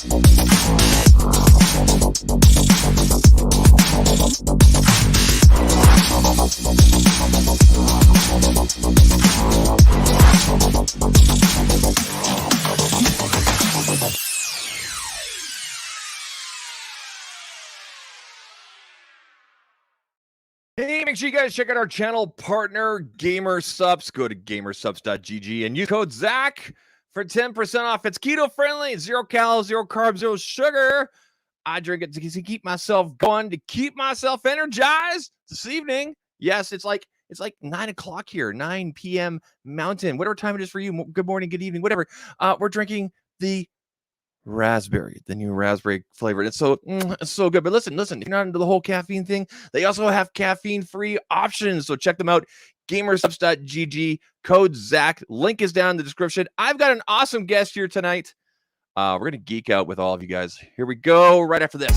Hey, make sure you guys check out our channel partner, GamerSupps. Go to gamersupps.gg and use code ZAK for 10% off. It's keto friendly, 0 calories, 0 carbs, 0 sugar. I drink it to keep myself going, to keep myself energized this evening. Yes, it's like 9 o'clock here, 9 p.m. Mountain, whatever time it is for you. Good morning, good evening, whatever. We're drinking the new raspberry flavor. It's so good. But listen, if you're not into the whole caffeine thing, they also have caffeine-free options. So check them out. Gamersupps.gg, code ZAK. Link is down in the description. I've got an awesome guest here tonight. We're going to geek out with all of you guys. Here we go, right after this.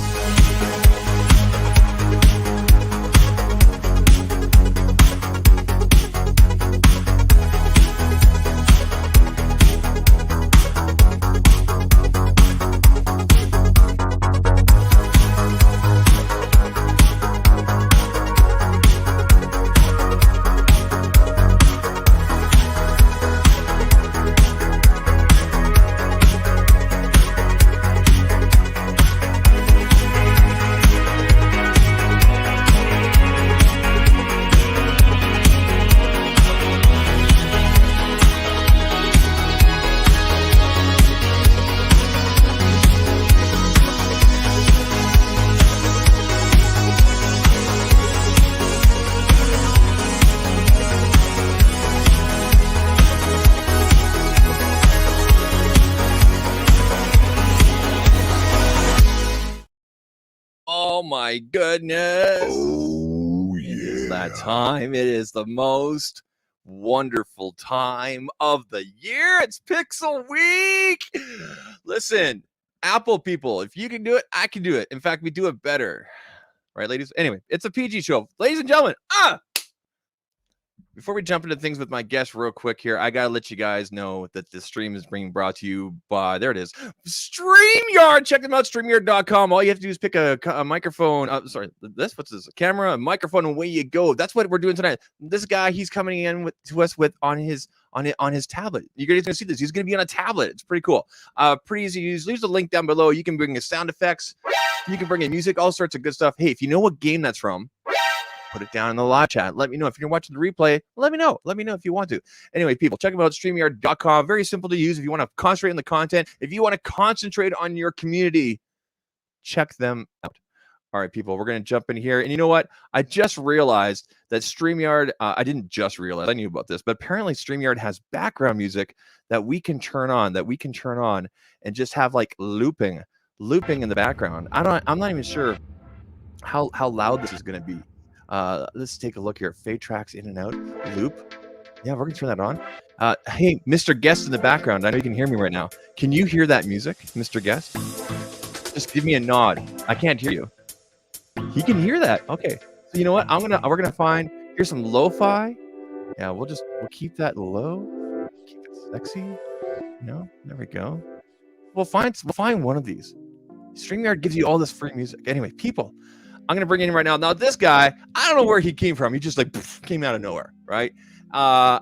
Oh my goodness. Oh, yeah. It's that time. It is the most wonderful time of the year. It's Pixel Week. Listen, Apple people, if you can do it, I can do it. In fact, we do it better. Right, ladies? Anyway, it's a PG show. Ladies and gentlemen, before we jump into things with my guest real quick here, I got to let you guys know that this stream is being brought to you by, there it is, StreamYard. Check them out, StreamYard.com. All you have to do is pick a microphone. What's this? A camera, a microphone, and away you go. That's what we're doing tonight. This guy, he's coming in to us on his tablet. You're going to see this. He's going to be on a tablet. It's pretty cool. Pretty easy to use. Leave the link down below. You can bring in sound effects. You can bring in music, all sorts of good stuff. Hey, if you know what game that's from, put it down in the live chat. Let me know. If you're watching the replay, let me know. Let me know if you want to. Anyway, people, check them out at StreamYard.com. Very simple to use if you want to concentrate on the content. If you want to concentrate on your community, check them out. All right, people, we're going to jump in here. And you know what? I just realized that StreamYard, I didn't just realize, I knew about this, but apparently StreamYard has background music that we can turn on, and just have like looping in the background. I'm not even sure how loud this is going to be. Let's take a look here. Fade tracks in and out. Loop. Yeah, we're gonna turn that on. Hey, Mr. Guest in the background. I know you can hear me right now. Can you hear that music, Mr. Guest? Just give me a nod. I can't hear you. He can hear that. Okay. So you know what? We're gonna find. Here's some lo-fi. Yeah, we'll keep that low. Keep it sexy. There we go. We'll find one of these. StreamYard gives you all this free music. Anyway, people. I'm going to bring in right now. Now, this guy, I don't know where he came from. He just came out of nowhere, right? I'm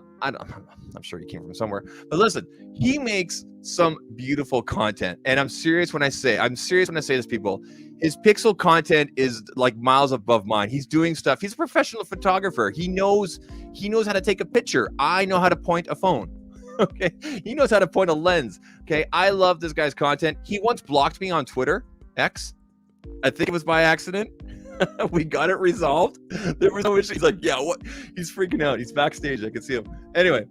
sure he came from somewhere. But listen, he makes some beautiful content. And I'm serious when I say this, people. His pixel content is like miles above mine. He's doing stuff. He's a professional photographer. He knows how to take a picture. I know how to point a phone. Okay. He knows how to point a lens. Okay. I love this guy's content. He once blocked me on Twitter, X. I think it was by accident. We got it resolved. There was no issue. He's like, yeah, what? He's freaking out. He's backstage. I can see him. Anyway,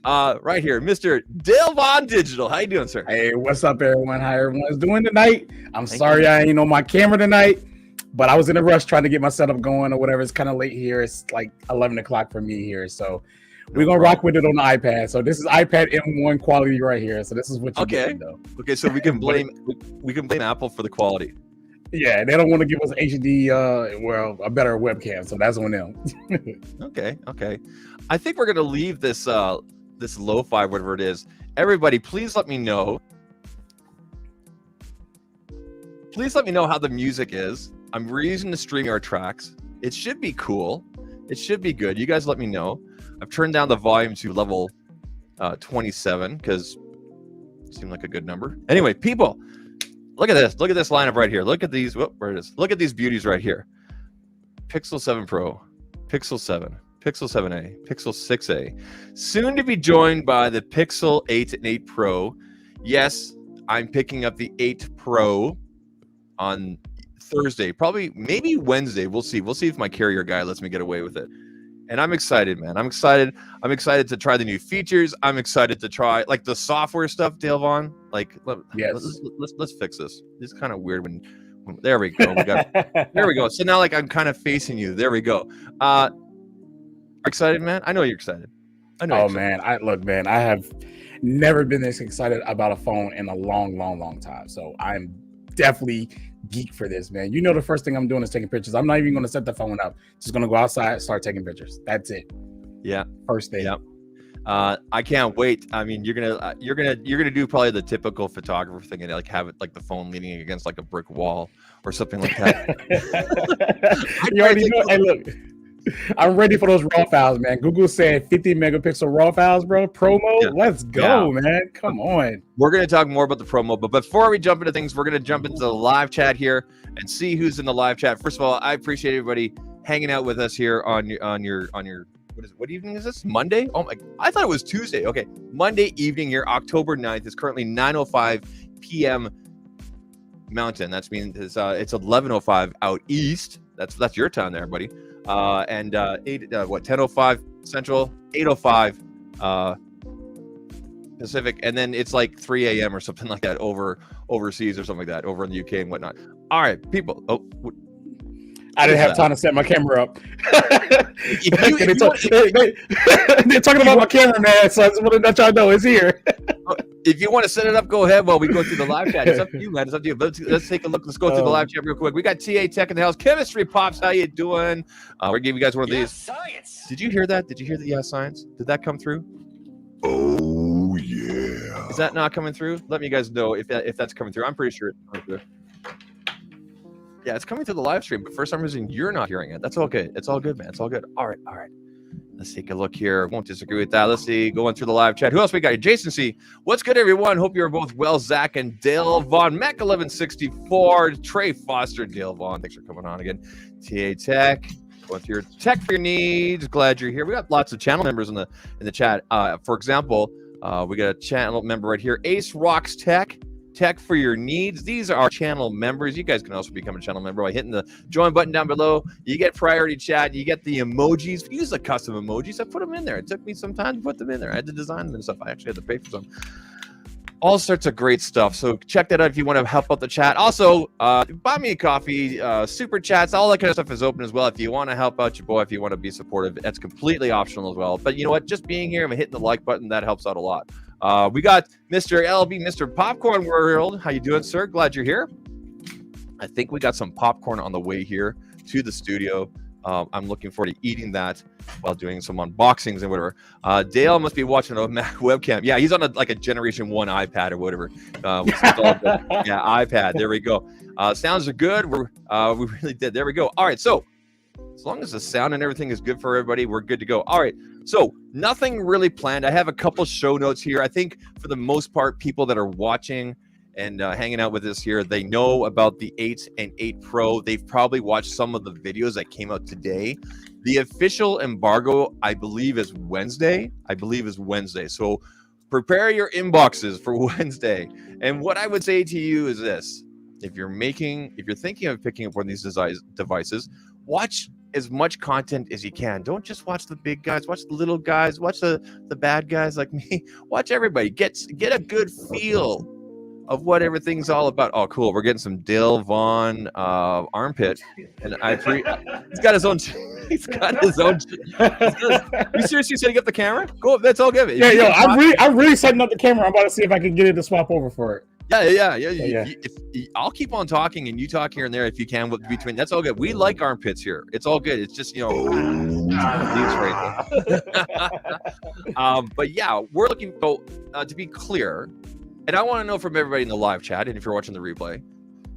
right here, Mr. Dalevon Digital. How you doing, sir? Hey, what's up, everyone? How everyone's doing tonight? I'm sorry I ain't on my camera tonight, but I was in a rush trying to get my setup going or whatever. It's kind of late here. It's like 11 o'clock for me here. So we're going to rock with it on the iPad. So this is iPad M1 quality right here. So this is what you're getting, though. Okay, so we can blame Apple for the quality. Yeah, they don't want to give us HD, a better webcam, so that's on them. Okay. I think we're gonna leave this lo-fi, whatever it is. Everybody, please let me know Please let me know how the music is. I'm reusing the StreamYard tracks. It should be cool. It should be good. You guys let me know. I've turned down the volume to level 27 because it seemed like a good number. Anyway, people, look at this. Look at this lineup right here. Look at these. Whoop, where it is. Look at these beauties right here. Pixel 7 Pro, Pixel 7, Pixel 7a, Pixel 6a. Soon to be joined by the Pixel 8 and 8 Pro. Yes, I'm picking up the 8 Pro on Thursday, probably maybe Wednesday. We'll see. We'll see if my carrier guy lets me get away with it. And I'm excited, man. I'm excited. I'm excited to try the new features. I'm excited to try like the software stuff, Dalevon. Like, let's fix this. It's kind of weird when there we go. There we go. So now like I'm kind of facing you. There we go. Excited, man. I know you're excited. I know. Oh man, I have never been this excited about a phone in a long time. So I'm definitely geek for this, man. You know, the first thing I'm doing is taking pictures. I'm not even going to set the phone up. Just going to go outside, start taking pictures. That's it. Yeah. First thing. Yeah. I can't wait. I mean, you're gonna do probably the typical photographer thing and like have it like the phone leaning against like a brick wall or something like that. You already know. Hey, look, I'm ready for those raw files, man. Google said 50 megapixel raw files, bro. Pro mode. Yeah. Let's go, man. Come on. We're gonna talk more about the pro mode, but before we jump into things, we're gonna jump into the live chat here and see who's in the live chat. First of all, I appreciate everybody hanging out with us here on your. What evening is this? Monday? Oh my! I thought it was Tuesday. Okay, Monday evening here, October 9th. It's currently 9:05 p.m. Mountain. That's means it's 11:05 out east. That's your time there, buddy. And 10:05 Central, 8:05 Pacific, and then it's like 3 a.m. or something like that overseas or something like that over in the UK and whatnot. All right, people. I didn't have time to set my camera up. They're talking about my camera, man. So I just want to let y'all know it's here. If you want to set it up, go ahead while we go through the live chat. It's up to you, man. It's up to you. Let's take a look. Let's go through the live chat real quick. We got TA Tech in the house. Chemistry Pops, how you doing? We're giving you guys one of these. Science. Did you hear that? Did you hear the science? Did that come through? Oh yeah. Is that not coming through? Let me guys know if that's coming through. I'm pretty sure it's coming through. Yeah, it's coming through the live stream, but for some reason you're not hearing it. That's okay. It's all good, man. It's all good. All right. Let's take a look here. Won't disagree with that. Let's see. Going through the live chat. Who else we got? Jason C. What's good, everyone? Hope you're both well. Zach and Dalevon. Mac 1164. Trey Foster. Dalevon. Thanks for coming on again. TA Tech. Going through your tech for your needs. Glad you're here. We got lots of channel members in the chat. For example, we got a channel member right here. Ace Rocks Tech for your needs. These are our channel members. You guys can also become a channel member by hitting the join button down below. You get priority chat. You get the emojis. Use the custom emojis. I put them in there. It took me some time to put them in there. I had to design them and stuff. I actually had to pay for some. All sorts of great stuff. So check that out if you want to help out the chat. Also, buy me a coffee, super chats, all that kind of stuff is open as well. If you want to help out your boy, if you want to be supportive, that's completely optional as well. But you know what? Just being here and hitting the like button, that helps out a lot. We got Mr. LB, Mr. Popcorn World. How you doing, sir? Glad you're here. I think we got some popcorn on the way here to the studio. I'm looking forward to eating that while doing some unboxings and whatever. Dale must be watching a Mac webcam. Yeah, he's on a Generation 1 iPad or whatever. Yeah, iPad. There we go. Sounds are good. We really did. There we go. All right, so as long as the sound and everything is good for everybody, we're good to go. All right, so nothing really planned. I have a couple show notes here. I think for the most part, people that are watching and hanging out with us here, they know about the 8 and 8 Pro. They've probably watched some of the videos that came out today. The official embargo, I believe, is Wednesday. So prepare your inboxes for Wednesday. And what I would say to you is this. If you're thinking of picking up one of these devices, watch as much content as you can. Don't just watch the big guys, watch the little guys, watch the bad guys like me. Watch everybody. Get a good feel of what everything's all about. Oh, cool. We're getting some Dalevon armpit. And he's got his own. You seriously setting up the camera? Go. That's all good. Yeah, I'm really setting up the camera. I'm about to see if I can get it to swap over for it. Yeah. I'll keep on talking and you talk here and there if you can between. That's all good. We like armpits here. It's all good. It's just, but yeah, we're looking to be clear. And I want to know from everybody in the live chat, and if you're watching the replay,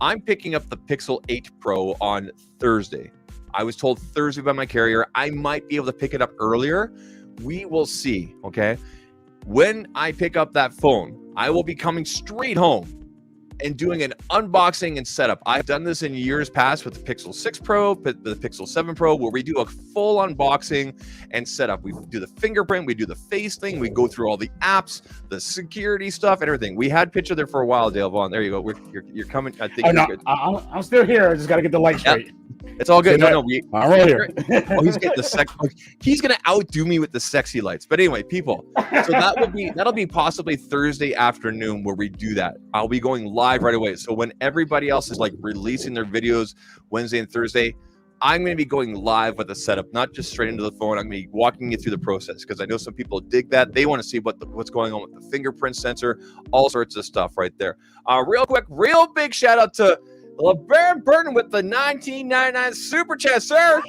I'm picking up the Pixel 8 Pro on Thursday. I was told Thursday by my carrier. I might be able to pick it up earlier. We will see, okay? When I pick up that phone, I will be coming straight home and doing an unboxing and setup. I've done this in years past with the Pixel 6 Pro, the Pixel 7 Pro, where we do a full unboxing and setup. We do the fingerprint, we do the face thing, we go through all the apps, the security stuff, and everything. We had picture there for a while, Dalevon. There you go. You're coming. I think you're good. I'm still here. I just got to get the light straight. It's all good. I'm right here. Oh, he's getting the he's gonna outdo me with the sexy lights. But anyway, people. So that'll be possibly Thursday afternoon where we do that. I'll be going live right away. So when everybody else is like releasing their videos Wednesday and Thursday, I'm going to be going live with the setup, not just straight into the phone. I'm going to be walking you through the process because I know some people dig that. They want to see what's going on with the fingerprint sensor, all sorts of stuff right there. Real quick, real big shout out to LeBaron Burton with the 1999 super chat, sir.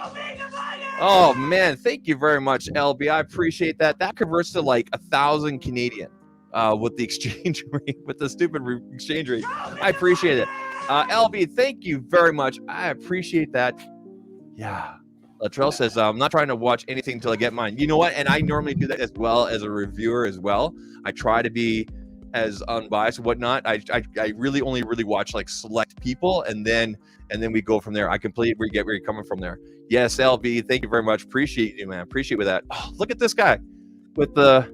Oh man, thank you very much, LB. I appreciate that. That converts to like 1,000 Canadian with the exchange rate, with the stupid exchange rate. I appreciate it. LB, thank you very much. I appreciate that. Yeah. Latrell says, I'm not trying to watch anything until I get mine. You know what? And I normally do that as well as a reviewer as well. I try to be as unbiased and whatnot. I really only watch like select people, and then we go from there. I completely get where you're coming from there. Yes, LB, thank you very much. Appreciate you, man. Appreciate with that. Oh, look at this guy with the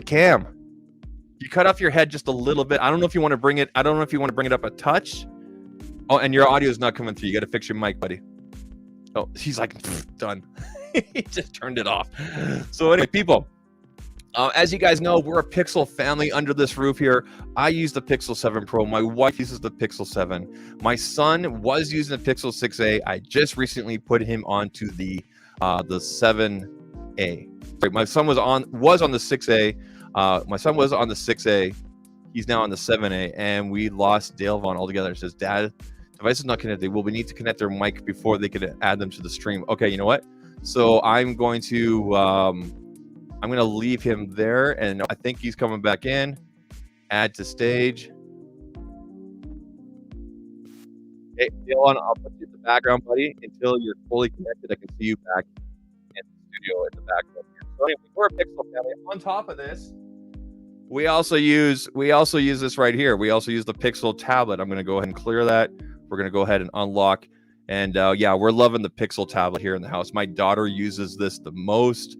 cam. You cut off your head just a little bit. I don't know if you want to bring it. I don't know if you want to bring it up a touch. Oh, and your audio is not coming through. You got to fix your mic, buddy. Oh, he's like done. He just turned it off. So anyway, people. As you guys know, we're a Pixel family under this roof here. I use the Pixel 7 Pro. My wife uses the Pixel 7. My son was using the Pixel 6a. I just recently put him onto the 7a. Sorry, my son was on the 6a. My son was on the 6a. He's now on the 7a, and we lost Dalevon altogether. It says, Dad, device is not connected. Well, we need to connect their mic before they could add them to the stream. Okay, you know what? So I'm going to leave him there, and I think he's coming back in. Add to stage. Hey, Dylan, I'll put you in the background, buddy, until you're fully connected. I can see you back in the studio in the background here. So anyway, we're a Pixel family. On top of this, we also use this right here. We also use the Pixel tablet. I'm going to go ahead and clear that. We're going to go ahead and unlock. And yeah, we're loving the Pixel tablet here in the house. My daughter uses this the most.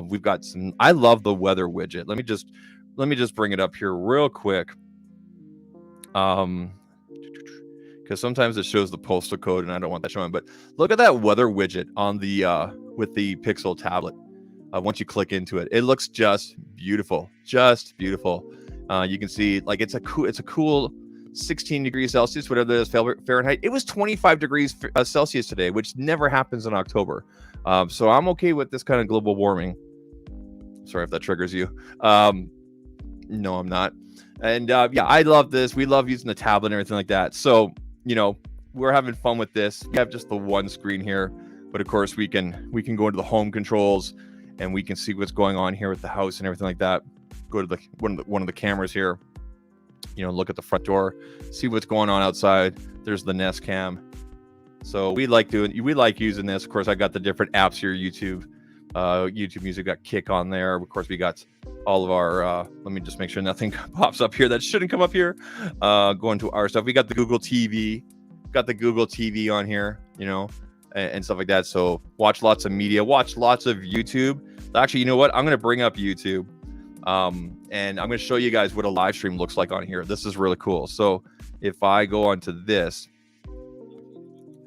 We've got some. I love the weather widget. Let me just bring it up here real quick. Because sometimes it shows the postal code, and I don't want that showing. But look at that weather widget on the with the Pixel tablet. Once you click into it, it looks just beautiful. Just beautiful. You can see like it's a cool 16 degrees Celsius, whatever that is Fahrenheit. It was 25 degrees Celsius today, which never happens in October. So I'm okay with this kind of global warming. Sorry if that triggers you. No, I'm not. And yeah, I love this. We love using the tablet and everything like that. So, you know, we're having fun with this. We have just the one screen here, but of course we can go into the home controls and we can see what's going on here with the house and everything like that. Go to the one of the cameras here. You know, look at the front door, see what's going on outside. There's the Nest Cam. So we like using this. Of course, I got the different apps here. YouTube Music, got Kick on there. Of course, we got all of our. Let me just make sure nothing pops up here that shouldn't come up here. Going to our stuff. We got the Google TV. Got the Google TV on here. You know, and stuff like that. So watch lots of media. Watch lots of YouTube. Actually, you know what? I'm going to bring up YouTube. And I'm going to show you guys what a live stream looks like on here. This is really cool. So if I go onto this,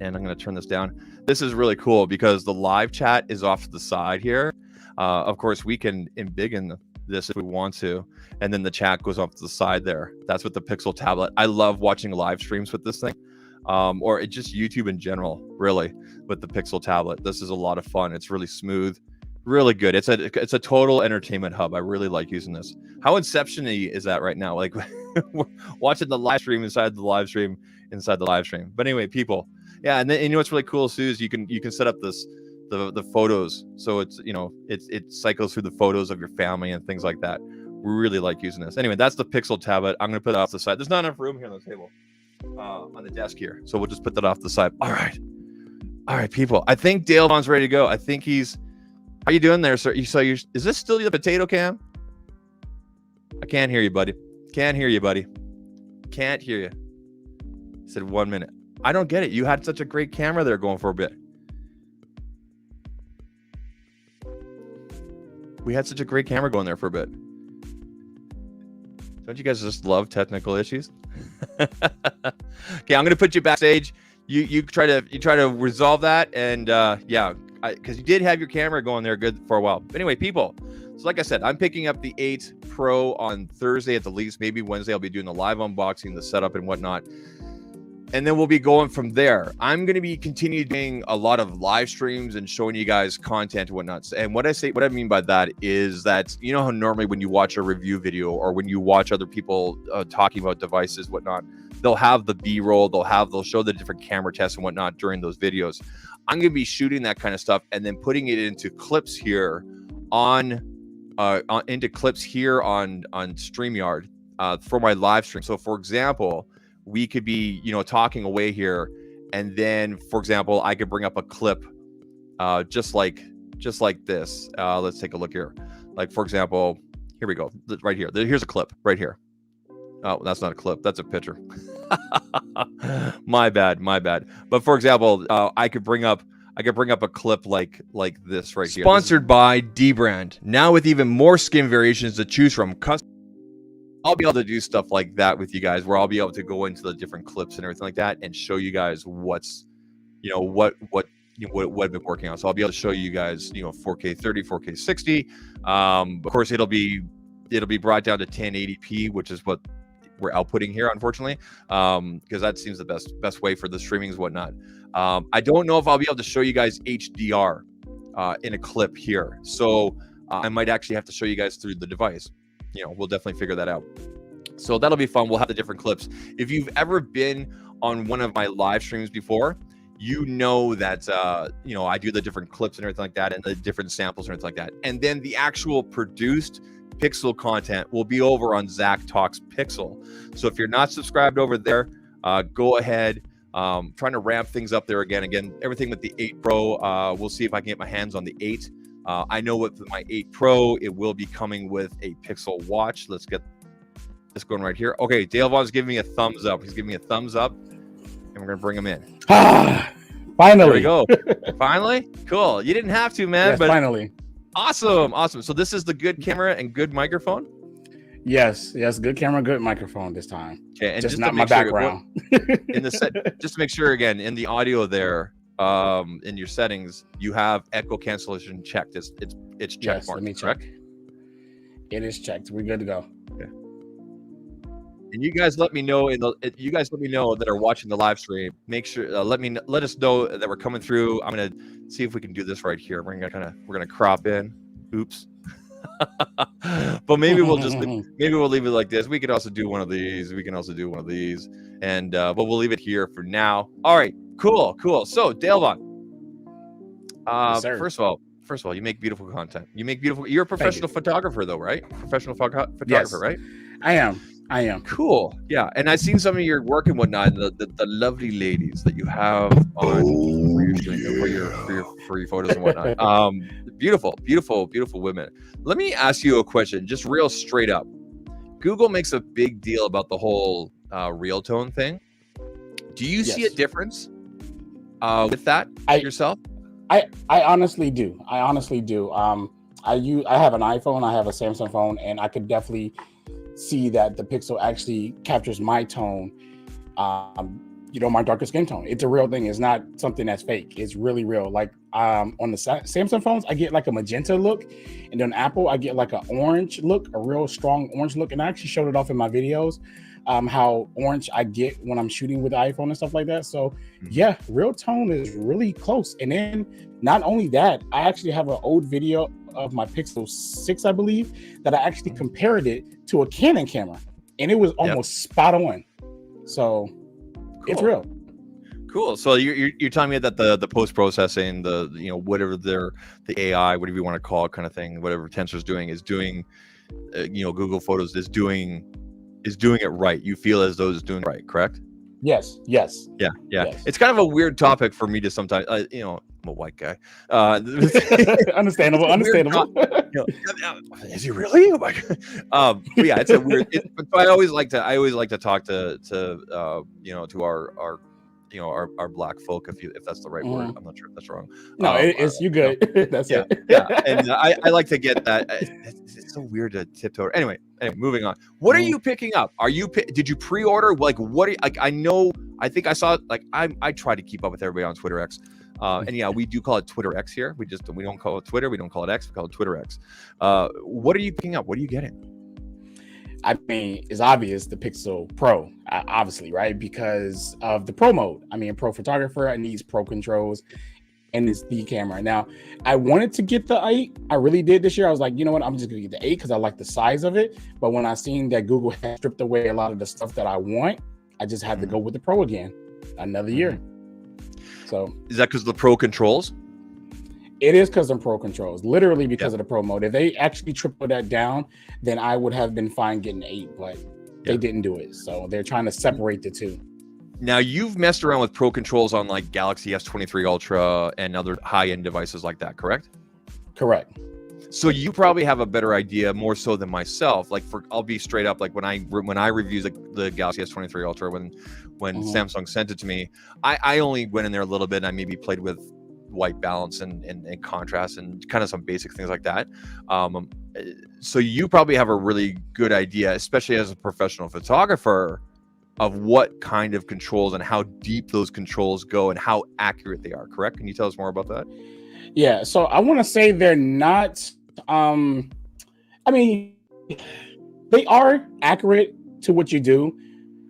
and I'm going to turn this down, this is really cool because the live chat is off to the side here. Of course, we can embiggen this if we want to, and then the chat goes off to the side there. That's with the Pixel tablet. I love watching live streams with this thing, or it just YouTube in general, really, with the Pixel tablet. This is a lot of fun. It's really smooth. Really good. It's a total entertainment hub. I really like using this. How Inception-y is that right now? Like we're watching the live stream inside the live stream. But anyway, people, yeah. And then you know what's really cool too is you can set up the photos. So it's, you know, it cycles through the photos of your family and things like that. We really like using this. Anyway, that's the Pixel tablet. I'm gonna put it off the side. There's not enough room here on the table. on the desk here. So we'll just put that off the side. All right, people. I think Dalevon's ready to go. I think he's. How you doing there, sir? Is this still the potato cam? I can't hear you, buddy. Can't hear you. He said 1 minute. I don't get it. You had such a great camera there going for a bit. We had such a great camera going there for a bit. Don't you guys just love technical issues? Okay, I'm gonna put you backstage. You try to resolve that, and yeah, because you did have your camera going there good for a while. But anyway, people. So like I said, I'm picking up the 8 Pro on Thursday at the least. Maybe Wednesday I'll be doing the live unboxing, the setup, and whatnot. And then we'll be going from there. I'm going to be continuing doing a lot of live streams and showing you guys content and whatnot. And what I mean by that is that, you know how normally when you watch a review video or when you watch other people talking about devices, whatnot, they'll have the B-roll, they'll show the different camera tests and whatnot during those videos. I'm going to be shooting that kind of stuff and then putting it into clips here on StreamYard for my live stream. So for example, we could be, talking away here, and then, for example, I could bring up a clip, just like this. Let's take a look here. Like, for example, here we go, right here. Here's a clip right here. Oh, that's not a clip. That's a picture. My bad. But for example, I could bring up a clip like this right here. Sponsored by D-Brand. Now with even more skin variations to choose from. I'll be able to do stuff like that with you guys, where I'll be able to go into the different clips and everything like that, and show you guys what's, what I've been working on. So I'll be able to show you guys, 4K 30, 4K 60. Of course, it'll be brought down to 1080p, which is what we're outputting here, unfortunately, because that seems the best way for the streamings and whatnot. I don't know if I'll be able to show you guys HDR in a clip here, so I might actually have to show you guys through the device. We'll definitely figure that out. So that'll be fun. We'll have the different clips. If you've ever been on one of my live streams before, you know that, I do the different clips and everything like that, and the different samples and everything like that. And then the actual produced Pixel content will be over on ZAKtalks Pixel. So if you're not subscribed over there, go ahead. Trying to ramp things up there again, everything with the 8 Pro. We'll see if I can get my hands on the 8. I know with my 8 Pro, it will be coming with a Pixel watch. Let's get this going right here. Okay, Dalevon's giving me a thumbs up. He's giving me a thumbs up, and we're going to bring him in. Finally. There we go. Finally? Cool. You didn't have to, man. Yes, but finally. Awesome. So this is the good camera and good microphone? Yes, good camera, good microphone this time. Okay, and just not my background. In the set, just to make sure, again, in the audio there, in your settings, you have echo cancellation checked. It's checked. Yes, marked, let me check. It is checked. We're good to go. Okay. And you guys let me know that are watching the live stream. Make sure let us know that we're coming through. I'm gonna see if we can do this right here. We're gonna crop in. Oops. But maybe we'll leave it like this. We could also do one of these. And but we'll leave it here for now. All right. Cool. So Dalevon, Yes, first of all, you make beautiful content. You're a professional photographer, though, right? Professional photographer, yes, right? I am. Cool. Yeah, and I've seen some of your work and whatnot. The lovely ladies that you have on for your photos and whatnot. Beautiful women. Let me ask you a question, just real straight up. Google makes a big deal about the whole real tone thing. Do you see a difference with that yourself? I honestly do. I have an iPhone, I have a Samsung phone, and I could definitely see that the Pixel actually captures my tone, my darker skin tone. It's a real thing. It's not something that's fake. It's really real. Like on the Samsung phones, I get like a magenta look, and then Apple, I get like an orange look, a real strong orange look. And I actually showed it off in my videos, how orange I get when I'm shooting with the iPhone and stuff like that. So yeah, real tone is really close. And then not only that, I actually have an old video of my Pixel 6, I believe, that I actually compared it to a Canon camera, and it was almost spot on. So it's real. Cool. So you're telling me that the post processing, whatever the AI, whatever you want to call it, kind of thing, whatever Tensor's doing is doing, Google Photos is doing it right. You feel as though it's doing it right, correct? Yes. Yes. Yeah. Yes. It's kind of a weird topic for me to sometimes, I'm a white guy. Understandable. It's a weird is he really? Oh my god. But yeah, it's a weird. But I always like to talk to to our our black folk, if that's the right word. I'm not sure if that's wrong. No, it's you good. That's yeah, it. Yeah, and I like to get that. It's so weird to tiptoe. Anyway, moving on. What are you picking up? Did you pre-order? Like, what? I think I saw. Like, I try to keep up with everybody on Twitter X. And yeah, we do call it Twitter X here. We don't call it Twitter. We don't call it X. We call it Twitter X. What are you picking up? What are you getting? I mean, it's obvious the Pixel Pro, obviously, right? Because of the Pro mode. I mean, Pro photographer, I need Pro controls, and it's the camera. Now, I wanted to get the 8. I really did this year. I was like, you know what? I'm just gonna get the 8 because I like the size of it. But when I seen that Google had stripped away a lot of the stuff that I want, I just had to go with the Pro again. Another year. So is that because of the Pro controls? It is because of Pro controls, literally because of the Pro mode. If they actually tripled that down, then I would have been fine getting 8, but they didn't do it. So they're trying to separate the two. Now, you've messed around with Pro controls on like Galaxy S23 Ultra and other high-end devices like that, correct? Correct. So you probably have a better idea, more so than myself. Like, I'll be straight up. Like when I reviewed the Galaxy S23 Ultra, when Samsung sent it to me, I only went in there a little bit. And I maybe played with white balance and contrast and kind of some basic things like that. So you probably have a really good idea, especially as a professional photographer, of what kind of controls and how deep those controls go and how accurate they are. Correct? Can you tell us more about that? Yeah. So I want to say they're not. I mean, they are accurate to what you do.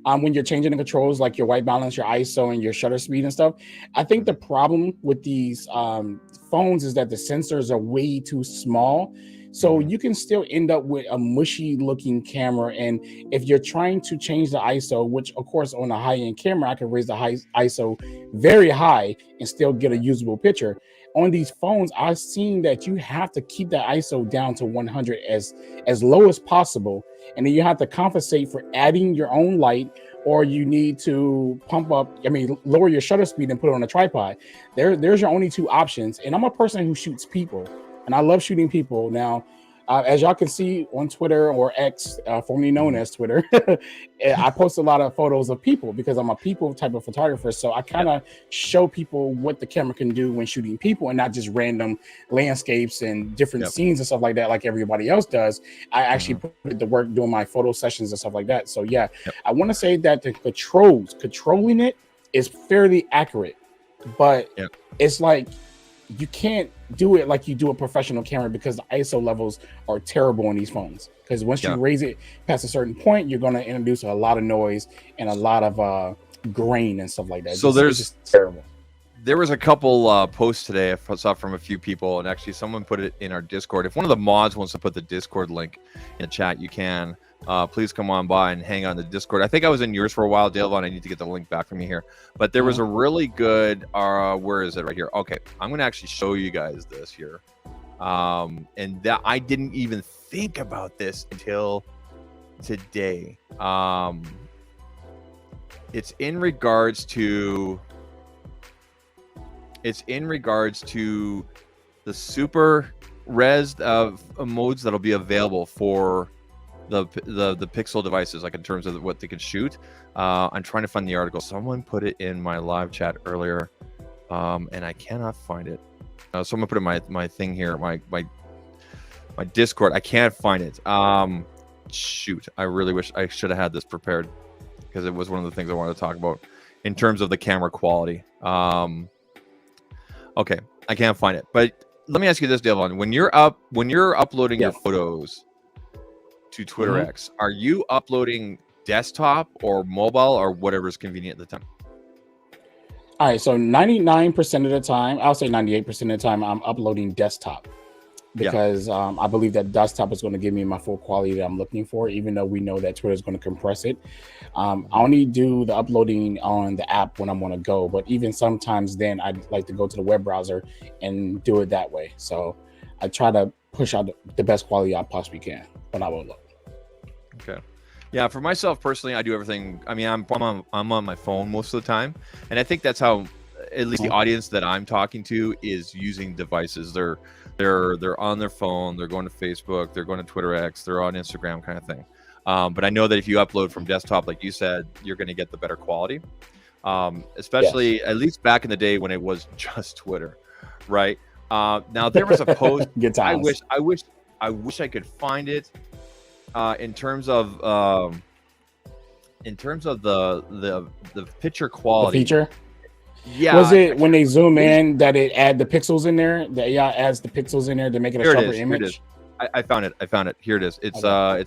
When you're changing the controls, like your white balance, your ISO, and your shutter speed and stuff. I think the problem with these phones is that the sensors are way too small. So you can still end up with a mushy looking camera. And if you're trying to change the ISO, which of course on a high end camera, I can raise the ISO very high and still get a usable picture. On these phones, I've seen that you have to keep that ISO down to 100 as low as possible. And then you have to compensate for adding your own light, or you need to lower your shutter speed and put it on a tripod. There's your only two options. And I'm a person who shoots people, and I love shooting people. Now, as y'all can see on Twitter, or X, formerly known as Twitter, I post a lot of photos of people because I'm a people type of photographer. So I kind of show people what the camera can do when shooting people, and not just random landscapes and different scenes and stuff like that, like everybody else does. I actually put it to work doing my photo sessions and stuff like that. So yeah, I want to say that the controlling it is fairly accurate, but it's like, you can't do it like you do a professional camera because the ISO levels are terrible on these phones. Because once you raise it past a certain point, you're going to introduce a lot of noise and a lot of grain and stuff like that. So it's just terrible. There was a couple posts today I saw from a few people, and actually someone put it in our Discord. If one of the mods wants to put the Discord link in the chat, you can. Please come on by and hang on the Discord. I think I was in yours for a while, Dalevon. I need to get the link back from you here. But there was a really good, where is it? Right here. Okay, I'm going to actually show you guys this here. And that I didn't even think about this until today. It's in regards to the super res modes that'll be available for the Pixel devices, like in terms of what they can shoot. I'm trying to find the article. Someone put it in my live chat earlier, and I cannot find it. Someone put it in my thing here, my Discord. I can't find it. Shoot, I really wish I should have had this prepared, because it was one of the things I wanted to talk about in terms of the camera quality. Okay, I can't find it. But let me ask you this, Dalevon. When you're uploading your photos to Twitter X, are you uploading desktop or mobile or whatever's convenient at the time? All right, so 99% of the time, I'll say 98% of the time, I'm uploading desktop, because I believe that desktop is going to give me my full quality that I'm looking for, even though we know that Twitter is going to compress it. I only do the uploading on the app when I want to go, but even sometimes then I'd like to go to the web browser and do it that way. So I try to push out the best quality I possibly can when I will load. Okay. Yeah, for myself personally, I do everything. I mean, I'm on my phone most of the time, and I think that's how at least the audience that I'm talking to is using devices. They're on their phone, they're going to Facebook, they're going to Twitter X, they're on Instagram, kind of thing. But I know that if you upload from desktop, like you said, you're going to get the better quality. Especially at least back in the day when it was just Twitter, right? Now there was a post. Good times. I wish I could find it. In terms of the picture quality, The feature. yeah, Was it when they zoom in that it add the pixels in there? That adds the pixels in there to make it a sharper image. I found it. Here it is. It's Okay.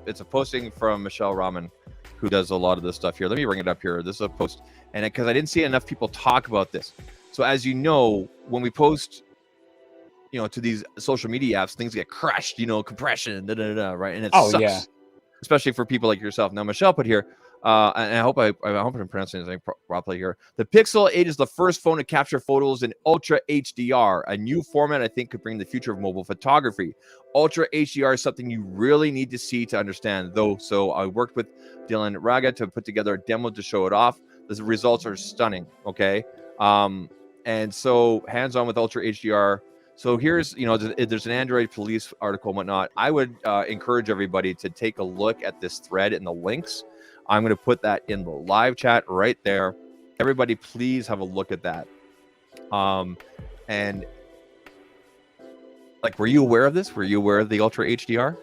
it's a posting from Michelle Rahman, who does a lot of this stuff here. Let me bring it up here. This is a post, and because I didn't see enough people talk about this. So as you know, when we post, to these social media apps, things get crushed, compression, right? And it sucks, Yeah. especially for people like yourself. Now, Michelle put here, and I hope I'm pronouncing his name properly here. The Pixel 8 is the first phone to capture photos in Ultra HDR, a new format I think could bring the future of mobile photography. Ultra HDR is something you really need to see to understand, though. So I worked with Dylan Raga to put together a demo to show it off. The results are stunning. Okay, and so hands-on with Ultra HDR. So here's, there's an Android police article and whatnot. I would encourage everybody to take a look at this thread and the links. I'm going to put that in the live chat right there. Everybody, please have a look at that. And were you aware of this? Were you aware of the Ultra HDR?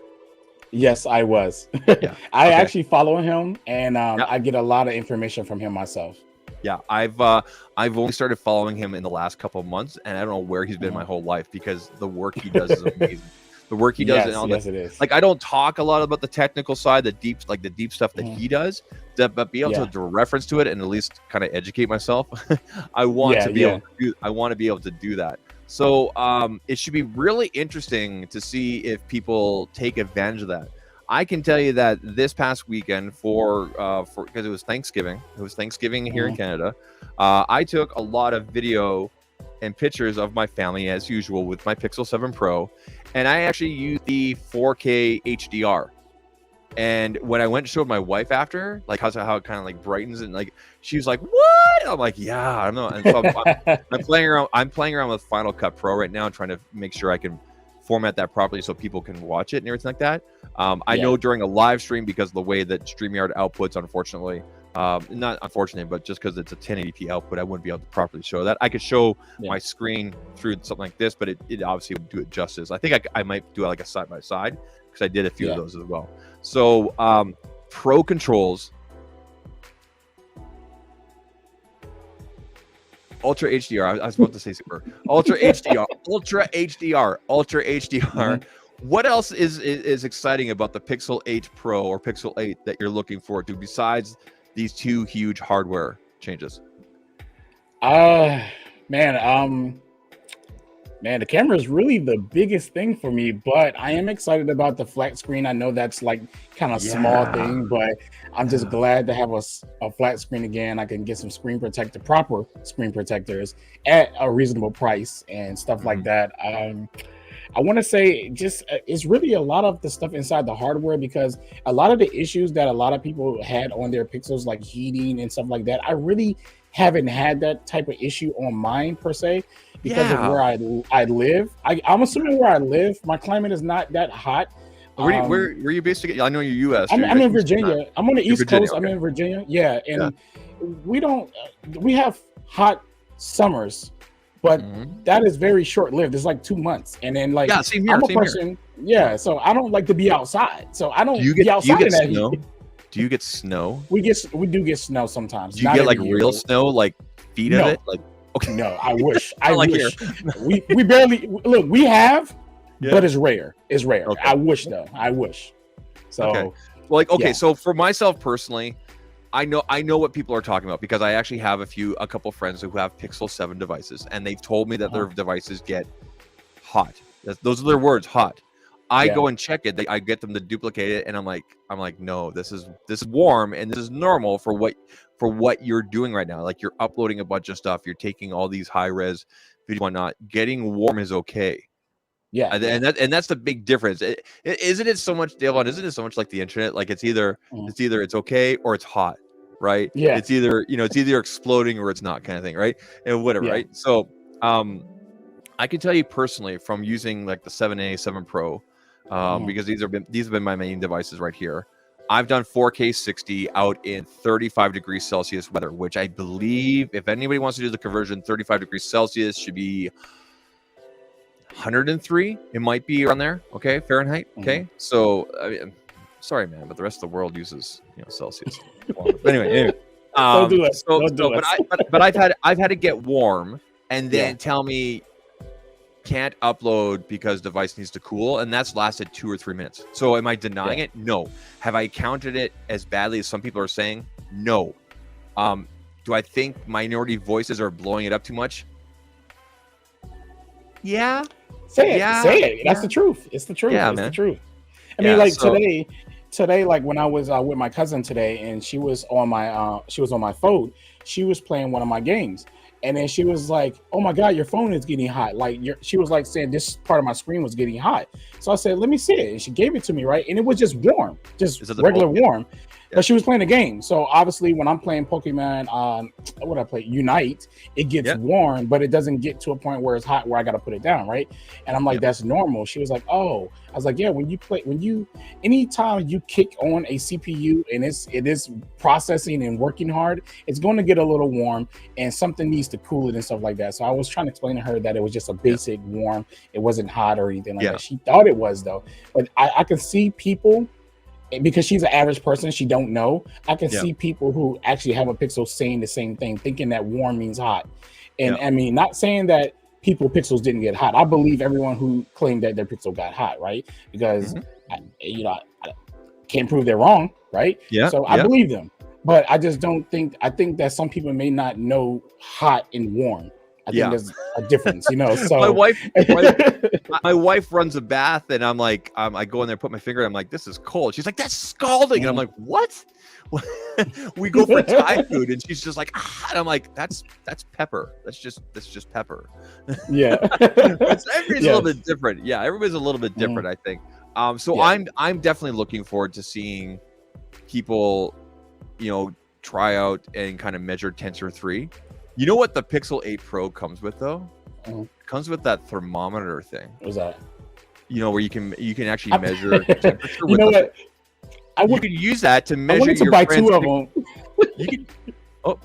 Yes, I was. Yeah. I actually follow him, and I get a lot of information from him myself. Yeah, I've only started following him in the last couple of months, and I don't know where he's been my whole life, because the work he does is amazing. The work he does, yes, it is. Like, I don't talk a lot about the technical side, the deep stuff that he does, but be able to do reference to it and at least kind of educate myself. I want to be able to do that. So it should be really interesting to see if people take advantage of that. I can tell you that this past weekend, because it was Thanksgiving. It was Thanksgiving here in Canada. I took a lot of video and pictures of my family as usual with my Pixel 7 Pro, and I actually used the 4K HDR. And when I went and showed my wife after, like how it kind of like brightens, and like she was like, "What?" And I'm like, "Yeah, I don't know." And so I'm playing around. I'm playing around with Final Cut Pro right now, trying to make sure I can format that properly so people can watch it and everything like that. I know during a live stream, because of the way that StreamYard outputs, unfortunately, not unfortunately, but just because it's a 1080p output, I wouldn't be able to properly show that. I could show my screen through something like this, but it obviously would do it justice. I think I might do it like a side by side, because I did a few of those as well. So Pro Controls, Ultra HDR. I was about to say super. Ultra HDR, Ultra HDR, Ultra HDR. What else is exciting about the Pixel 8 Pro or Pixel 8 that you're looking forward to besides these two huge hardware changes? Man, the camera is really the biggest thing for me, but I am excited about the flat screen. I know that's like kind of small thing, but I'm just glad to have a flat screen again. I can get some proper screen protectors at a reasonable price and stuff like that. I want to say it's really a lot of the stuff inside the hardware, because a lot of the issues that a lot of people had on their Pixels, like heating and stuff like that, I really haven't had that type of issue on mine per se, because of where I live. I'm assuming where I live, my climate is not that hot. Where you based again? I know you're U.S. I'm in Virginia. I'm on the East Coast. Okay. I'm in Virginia. Yeah, and we have hot summers, but that is very short lived. It's like 2 months, and then like same here, I'm a person. Yeah, so I don't like to be outside. So I don't be outside in that heat. Do you get snow? We do get snow sometimes. Do you get like real snow, like feet of it? Like, okay. No, I wish. I wish. we barely look. We have, but it's rare. It's rare. Okay. I wish though. I wish. So, So for myself personally, I know what people are talking about, because I actually have a couple friends who have Pixel 7 devices, and they've told me that their devices get hot. Those are their words, hot. I go and check it. I get them to duplicate it, and I'm like, no, this is warm, and this is normal for what you're doing right now. Like, you're uploading a bunch of stuff, you're taking all these high res video and whatnot. Getting warm is okay. Yeah, and that's the big difference. Isn't it so much, Dalevon? Isn't it so much like the internet? Like it's either it's okay or it's hot, right? yeah, It's either it's either exploding or it's not, kind of thing, right? And whatever, yeah. right? So I can tell you personally from using like the 7A, 7 Pro, because these have been my main devices right here. I've done 4K 60 out in 35 degrees Celsius weather, which I believe, if anybody wants to do the conversion, 35 degrees Celsius should be 103. It might be around there. Okay, Fahrenheit. Okay, so I mean, sorry, man, but the rest of the world uses Celsius. But anyway, Don't do it. But I've had to get warm and then tell me can't upload because device needs to cool, and that's lasted 2 or 3 minutes. So am I denying it? No. Have I counted it as badly as some people are saying? No. Do I think minority voices are blowing it up too much? Yeah. Say it. That's the truth. It's the truth. Yeah, it's man. the truth. I mean, like so, today, like when I was with my cousin today, and she was on my phone. She was playing one of my games, and then she was like, "Oh my God, your phone is getting hot!" Like she was like saying this part of my screen was getting hot. So I said, "Let me see it," and she gave it to me, right, and it was just warm, just regular warm. But she was playing a game, so obviously when I'm playing Pokemon what I play Unite, it gets warm, but it doesn't get to a point where it's hot where I got to put it down, right? And I'm like, that's normal. She was like, oh, I was like, yeah. Anytime you kick on a CPU and it is processing and working hard, it's going to get a little warm, and something needs to cool it and stuff like that. So I was trying to explain to her that it was just a basic warm. It wasn't hot or anything like that. She thought it was though, but I can see people. Because she's an average person, she don't know. I can see people who actually have a Pixel saying the same thing, thinking that warm means hot. And I mean, not saying that Pixels didn't get hot. I believe everyone who claimed that their Pixel got hot, right? Because I can't prove they're wrong, right? Yeah. So I believe them, but I just don't think. I think that some people may not know hot and warm. I think there's a difference, So my wife runs a bath, and I'm like, I go in there, put my finger, I'm like, this is cold. She's like, that's scalding, and I'm like, what? We go for Thai food, and she's just like, and I'm like, that's pepper. That's just pepper. Yeah, everybody's a little bit different. Yeah, everybody's a little bit different, I think. So I'm definitely looking forward to seeing people, try out and kind of measure Tensor 3. You know what the Pixel 8 Pro comes with though? It comes with that thermometer thing. What's that? Where you can actually measure temperature. You know what? You could use that to measure. I wanted to buy 2 of them. You can. Oh,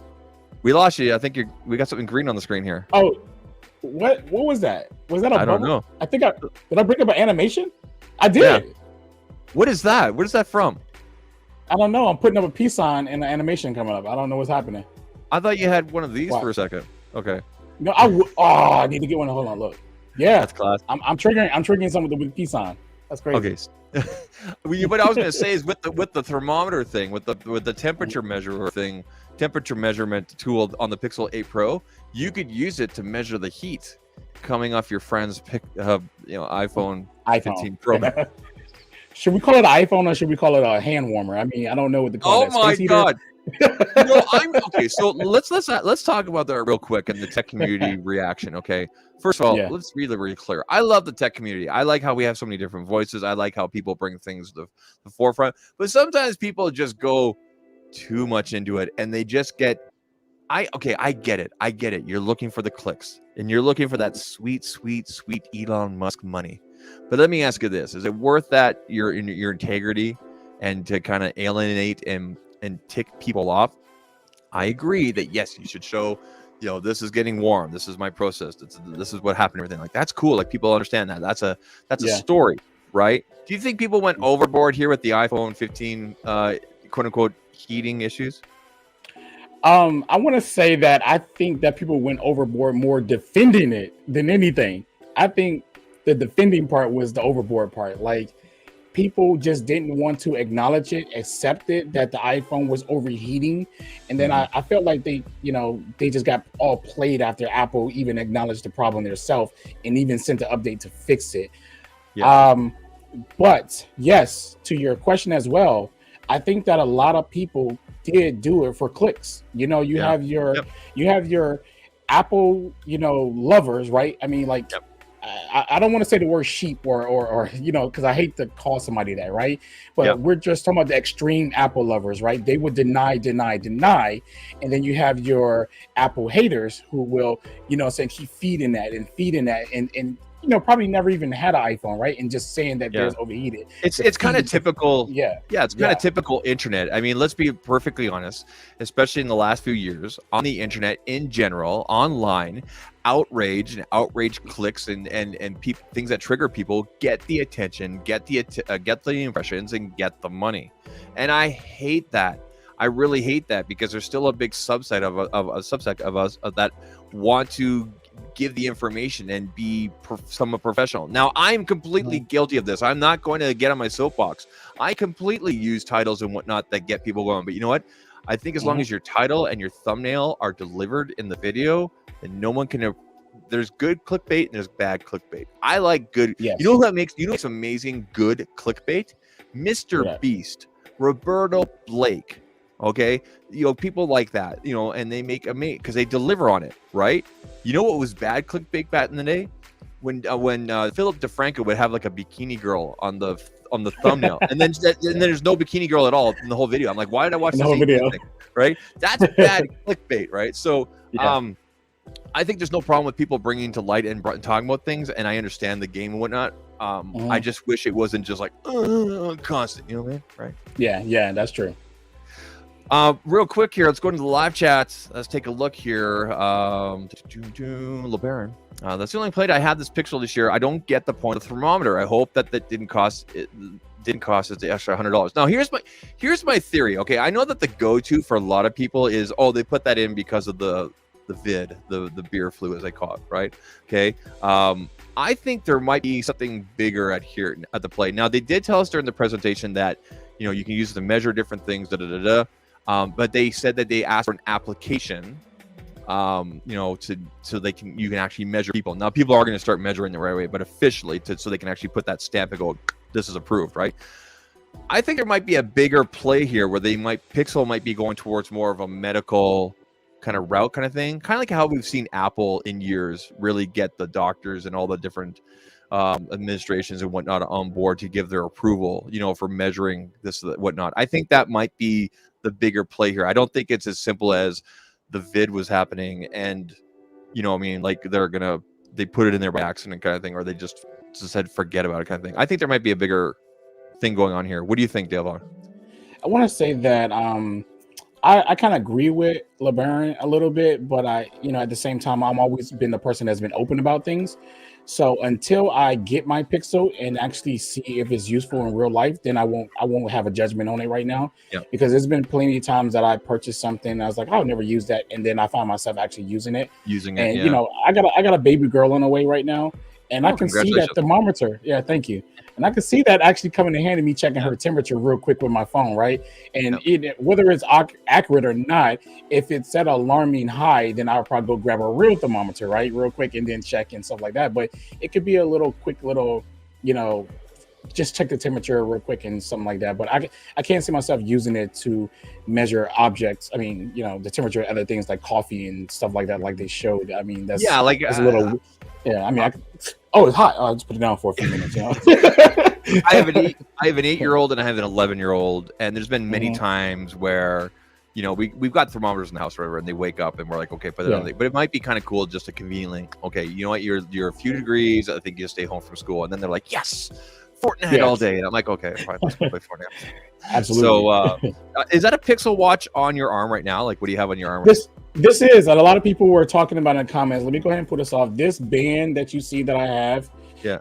we lost you. I think we got something green on the screen here. Oh, what was that? Was that a bubble? I don't know. I think did I bring up an animation? I did. Yeah. What is that? What is that from? I don't know. I'm putting up a peace sign and an animation coming up. I don't know what's happening. I thought you had one of these for a second. Okay. No, I need to get one. Hold on, look. Yeah, that's class. I'm triggering something with the peace sign. That's crazy. Okay. What I was going to say is with the thermometer thing, with the temperature temperature measurement tool on the Pixel 8 Pro, you could use it to measure the heat coming off your friend's iPhone 15 Pro. Should we call it an iPhone or should we call it a hand warmer? I mean, I don't know what to call it. Oh my God. Okay, so let's talk about that real quick and the tech community reaction. Okay, first of all, let's be really clear. I love the tech community. I like how we have so many different voices. I like how people bring things to the forefront. But sometimes people just go too much into it, and they just get. I get it. I get it. You're looking for the clicks, and you're looking for that sweet Elon Musk money. But let me ask you this: is it worth that your integrity and to kind of alienate and tick people off? I agree that yes, you should show, this is getting warm. This is my process. This is what happened. Everything like that's cool. Like people understand that. That's a story, right? Do you think people went overboard here with the iPhone 15, quote unquote, heating issues? I want to say that I think that people went overboard more defending it than anything. I think the defending part was the overboard part. Like, people just didn't want to acknowledge it, accept it, that the iPhone was overheating. And then I felt like they just got all played after Apple even acknowledged the problem themselves and even sent an update to fix it. Yeah. But yes, to your question as well, I think that a lot of people did do it for clicks. You have your Apple, lovers, right? I mean, like I don't want to say the word sheep or you know, because I hate to call somebody that, right? But Yep. we're just talking about the extreme Apple lovers, right? They would deny, and then you have your Apple haters who will, you know, say keep feeding that and you know, probably never even had an iPhone, right? And just saying that Yeah. theirs overheated. It's kind of typical. Yeah. It's kind of typical internet. I mean, let's be perfectly honest, especially in the last few years on the internet in general, online, outrage and outrage clicks and things that trigger people get the attention, get the impressions, and get the money. And I hate that. I really hate that because there's still a big subset of us that want to give the information and be somewhat professional. Now, I'm completely guilty of this. I'm not going to get on my soapbox. I completely use titles and whatnot that get people going. But you know what? I think as long as your title and your thumbnail are delivered in the video, then no one can. There's good clickbait and there's bad clickbait. I like good. Yes. You know what makes amazing good clickbait? Mr. Beast, Roberto Blake. Okay, you know, people like that, you know, and they make because they deliver on it, right? You know what was bad clickbait back in the day? When Philip DeFranco would have like a bikini girl on the thumbnail, and then there's no bikini girl at all in the whole video. I'm like, why did I watch this video? thing? Right? That's bad clickbait, right? So, I think there's no problem with people bringing to light and talking about things, and I understand the game and whatnot. I just wish it wasn't just like constant, you know what I mean? Right? Yeah, that's true. Real quick here, let's go into the live chats. Let's take a look here. LeBaron. That's the only plate I had this Pixel this year. I don't get the point of the thermometer. I hope that didn't cost us the extra $100. Now here's my theory. Okay, I know that the go-to for a lot of people is they put that in because of the vid, the beer flu as they call it, right? Okay. I think there might be something bigger at the play. Now they did tell us during the presentation that you can use it to measure different things. But they said that they asked for an application, so you can actually measure people. Now people are going to start measuring the right way, but officially so they can actually put that stamp and go, this is approved, right? I think there might be a bigger play here where Pixel might be going towards more of a medical kind of route kind of thing, kind of like how we've seen Apple in years really get the doctors and all the different administrations and whatnot on board to give their approval, for measuring this whatnot. I think that might be the bigger play here. I don't think it's as simple as the vid was happening and like they put it in there by accident kind of thing, or they just said forget about it kind of thing. I think there might be a bigger thing going on here. What do you think, Dalevon? I want to say that I kind of agree with LeBaron a little bit, but at the same time, I'm always been the person that's been open about things. So until I get my Pixel and actually see if it's useful in real life, then I won't have a judgment on it right now. Yeah. Because there's been plenty of times that I purchased something and I was like, I'll never use that, and then I find myself actually using it. And I got a baby girl on the way right now, and I can see that thermometer. Yeah, thank you. And I can see that actually coming in handy, me checking her temperature real quick with my phone, right? And whether it's accurate or not, if it's set alarming high, then I'll probably go grab a real thermometer, right, real quick, and then check and stuff like that. But it could be a quick little, just check the temperature real quick and something like that. But I can't see myself using it to measure objects. I mean, the temperature of other things like coffee and stuff like that, like they showed. I mean, that's a little. Yeah, I mean, it's hot. I'll just put it down for a few minutes. I have an 8-year-old and I have an 11-year-old, and there's been many times where we've got thermometers in the house or whatever, and they wake up and we're like, okay, put it on. But it might be kind of cool just to conveniently, okay, you know what, you're a few degrees. I think you stay home from school, and then they're like, yes, Fortnite all day, and I'm like, okay, fine, let's go play Fortnite. Absolutely. So, is that a Pixel Watch on your arm right now? Like, what do you have on your arm? This is, and a lot of people were talking about in the comments. Let me go ahead and put this off. This band that you see that I have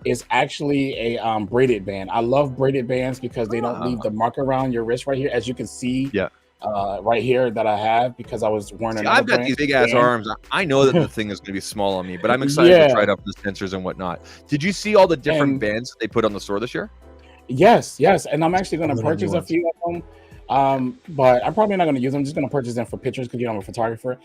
is actually a braided band. I love braided bands because they don't leave the mark around your wrist right here, as you can see. Right here that I have, because I was wearing I've got these big ass arms. I know that the thing is going to be small on me, but I'm excited to try it out with the sensors and whatnot. Did you see all the different bands that they put on the store this year? Yes, and I'm actually going to purchase a few of them. But I'm probably not going to use them. I'm just going to purchase them for pictures because I'm a photographer.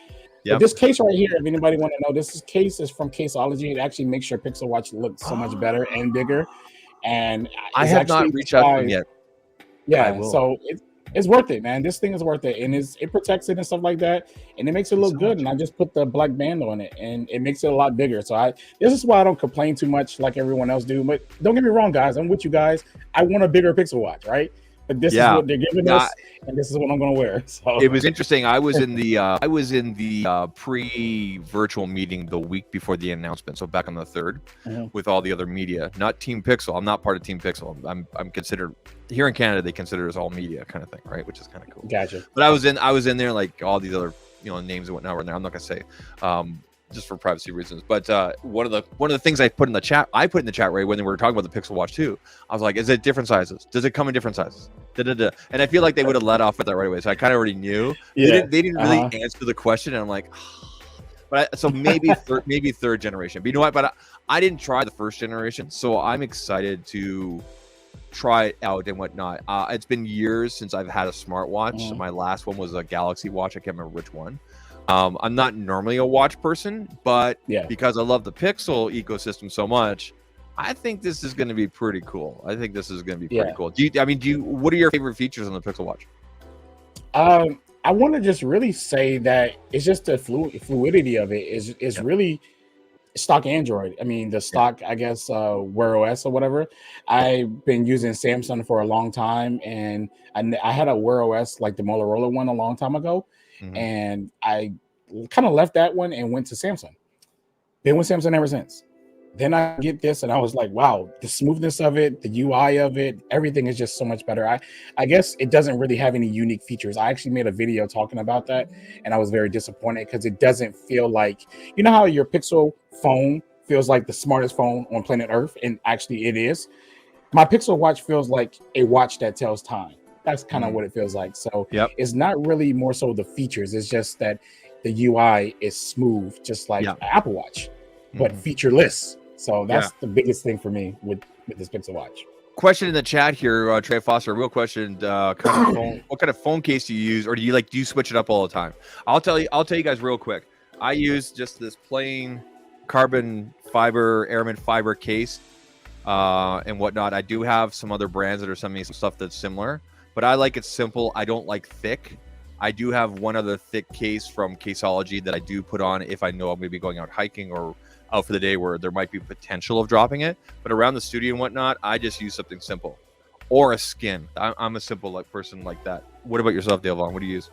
But this case right here, if anybody want to know, this case is from Caseology. It actually makes your Pixel Watch look so much better and bigger. And I have not reached out to them yet. Yeah, so it's worth it, man. This thing is worth it, and it protects it and stuff like that, and it makes it look good. And I just put the black band on it, and it makes it a lot bigger. So this is why I don't complain too much like everyone else do. But don't get me wrong, guys. I'm with you guys. I want a bigger Pixel Watch, right? But this is what they're giving us, and this is what I'm going to wear. So it was interesting. I was in the pre-virtual meeting the week before the announcement, so back on the 3rd, with all the other media. Not Team Pixel. I'm not part of Team Pixel. I'm considered here in Canada. They consider us all media kind of thing, right? Which is kind of cool. Gotcha. But I was in there like all these other names and whatnot were in there. I'm not gonna say. Just for privacy reasons, but one of the things I put in the chat right when they were talking about the Pixel Watch 2, I was like, is it different sizes? Does it come in different sizes? And I feel like they would have let off with that right away, so I kind of already knew. They didn't really answer the question, and I'm like, so maybe maybe third generation. But you know what? But I didn't try the first generation, so I'm excited to try it out and whatnot. It's been years since I've had a smartwatch. My last one was a Galaxy watch. I can't remember which one. I'm not normally a watch person, but because I love the Pixel ecosystem so much, I think this is going to be pretty cool. What are your favorite features on the Pixel Watch? I want to just really say that it's just the fluidity of it is really stock Android. I mean, the stock, I guess, Wear OS or whatever. I've been using Samsung for a long time, and I had a Wear OS like the Motorola one a long time ago. And I kind of left that one and went to Samsung. Been with Samsung ever since. Then I get this, and I was like, wow, the smoothness of it, the UI of it, everything is just so much better. I guess it doesn't really have any unique features. I actually made a video talking about that, and I was very disappointed because it doesn't feel like, how your Pixel phone feels like the smartest phone on planet Earth, and actually it is. My Pixel Watch feels like a watch that tells time. That's kind of what it feels like. So it's not really more so the features. It's just that the UI is smooth, just like an Apple Watch, but featureless. So that's the biggest thing for me with this Pixel Watch. Question in the chat here, Trey Foster. Real question: what kind of phone case do you use, or do you switch it up all the time? I'll tell you guys real quick. I use just this plain carbon fiber, aramid fiber case, and whatnot. I do have some other brands that are sending me some stuff that's similar. But I like it simple. I don't like thick. I do have one other thick case from Caseology that I do put on if I know I'm going to be going out hiking or out for the day where there might be potential of dropping it. But around the studio and whatnot, I just use something simple or a skin. I'm a simple person like that. What about yourself, Dalevon? What do you use?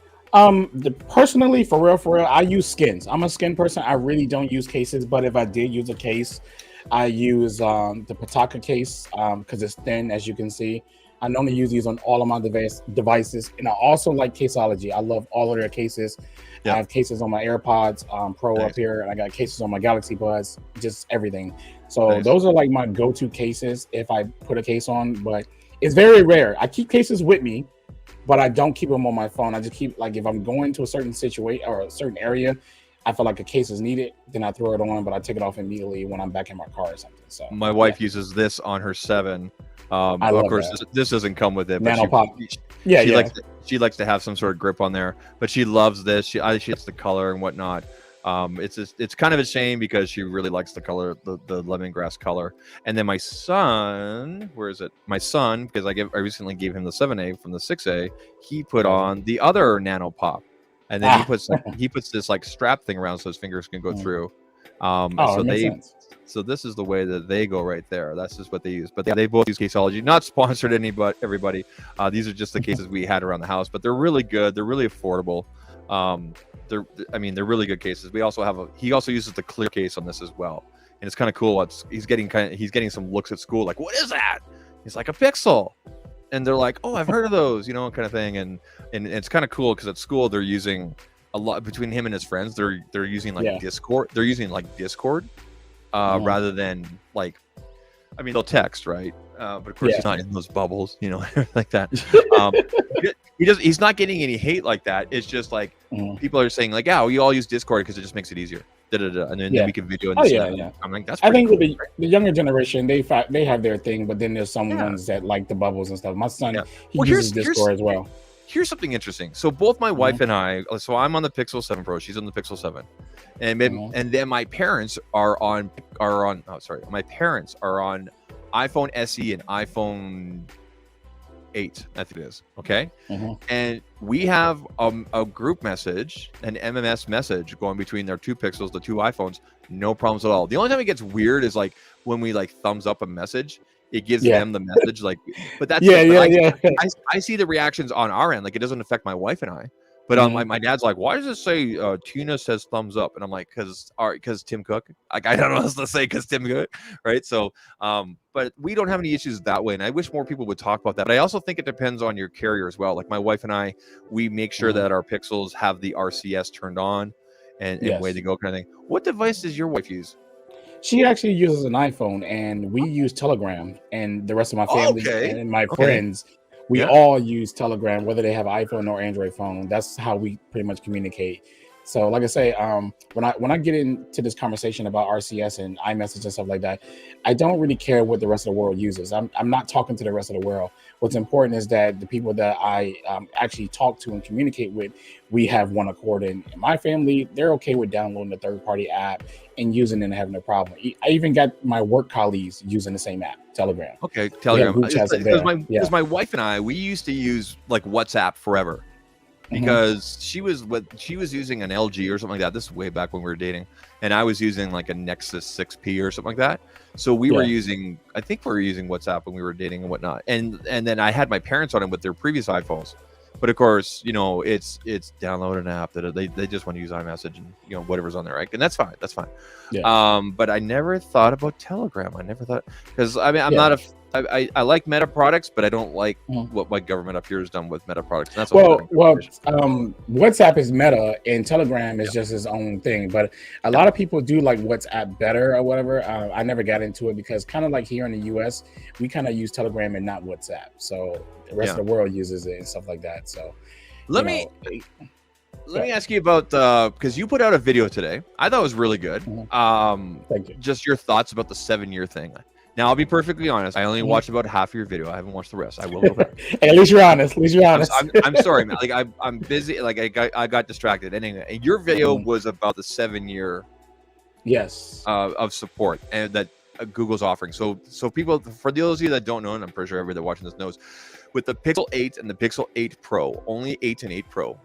Personally, for real, I use skins. I'm a skin person. I really don't use cases, but if I did use a case, I use the Pataka case because it's thin, as you can see. I normally use these on all of my devices, and I also like Caseology. I love all of their cases. I have cases on my AirPods Pro up here, and I got cases on my Galaxy Buds, just everything. So those are like my go-to cases if I put a case on, but it's very rare. I keep cases with me, but I don't keep them on my phone. I just keep, like, if I'm going to a certain situation or a certain area, I feel like a case is needed, then I throw it on, but I take it off immediately when I'm back in my car or something. So my wife uses this on her 7. Of course, this doesn't come with it, but she likes to have some sort of grip on there. But she loves this. She likes the color and whatnot. It's kind of a shame because she really likes the color, the lemongrass color. And then my son, where is it? My son, because I recently gave him the 7A from the 6A. He put on the other Nano Pop, and then he puts this like strap thing around so his fingers can go through. So this is the way that they go right there. That's just what they use. But they both use Caseology. Not sponsored everybody. These are just the cases we had around the house. But they're really good. They're really affordable. They're really good cases. He also uses the clear case on this as well. And it's kind of cool. He's getting some looks at school like, what is that? He's like, a Pixel. And they're like, oh, I've heard of those, kind of thing. And it's kind of cool because at school they're using a lot between him and his friends. They're using Discord. They're using Discord. Rather than they'll text, right? But of course he's not in those bubbles, like that. He's not getting any hate like that. It's just like people are saying like, we all use Discord because it just makes it easier. And then we can video. I'm like, that's. I think cool, with the younger generation, they have their thing, but then there's some ones that like the bubbles and stuff. My son, he uses Discord as well. Here's something interesting. So both my wife and I, so I'm on the Pixel 7 Pro, she's on the Pixel 7, and then my parents are on iPhone SE and iPhone 8, I think it is. Okay. Mhm. And we have a group message, an MMS message going between their 2 Pixels, the 2 iPhones, no problems at all. The only time it gets weird is like when we like thumbs up a message, it gives Yeah. them the message, like, but that's Yeah, it. But yeah. I see the reactions on our end, like it doesn't affect my wife and I. But Mhm. my dad's like, why does it say Tina says thumbs up? And I'm like, because Tim Cook. Like I don't know what else to say because Tim Cook, right? So but we don't have any issues that way. And I wish more people would talk about that. But I also think it depends on your carrier as well. Like my wife and I, we make sure Mhm. that our Pixels have the RCS turned on and way Yes. to go kind of thing. What device does your wife use? She actually uses an iPhone, and we use Telegram, and the rest of my family Okay. and my Okay. friends, we Yeah. all use Telegram, whether they have iPhone or Android phone. That's how we pretty much communicate. So, like I say, when I get into this conversation about RCS and iMessage and stuff like that, I don't really care what the rest of the world uses. I'm not talking to the rest of the world. What's important is that the people that I actually talk to and communicate with, we have one accord. And in my family, they're okay with downloading a third-party app and using it and having no problem. I even got my work colleagues using the same app, Telegram. Okay, We have Telegram. group chats in there. Yeah. Because my wife and I, we used to use like WhatsApp forever because she was using an LG or something like that. This is way back when we were dating, and I was using like a Nexus 6P or something like that. So we were using, I think we were using WhatsApp when we were dating and whatnot. And then I had my parents on it with their previous iPhones. But of course, you know, it's download an app that they just want to use iMessage and you know whatever's on there, right? And that's fine. That's fine. Yeah. But I never thought about Telegram. I never thought because I mean I'm not a I like Meta products, but I don't like what my government up here has done with Meta products. And that's WhatsApp is Meta and Telegram is just its own thing. But a lot of people do like WhatsApp better or whatever. I never got into it because kind of like here in the US, we kind of use Telegram and not WhatsApp. So the rest of the world uses it and stuff like that. So let me ask you about because you put out a video today. I thought it was really good. Thank you. Just your thoughts about the 7-year thing. Now, I'll be perfectly honest. I only watched about half of your video. I haven't watched the rest. I will go back. Hey, at least you're honest. I'm sorry, man. Like I'm busy. Like I got distracted. Anyway, and your video was about the 7-year of support and that Google's offering. So people, for those of you that don't know, and I'm pretty sure everybody that watching this knows, with the Pixel 8 and the Pixel 8 Pro, only 8 and 8 Pro,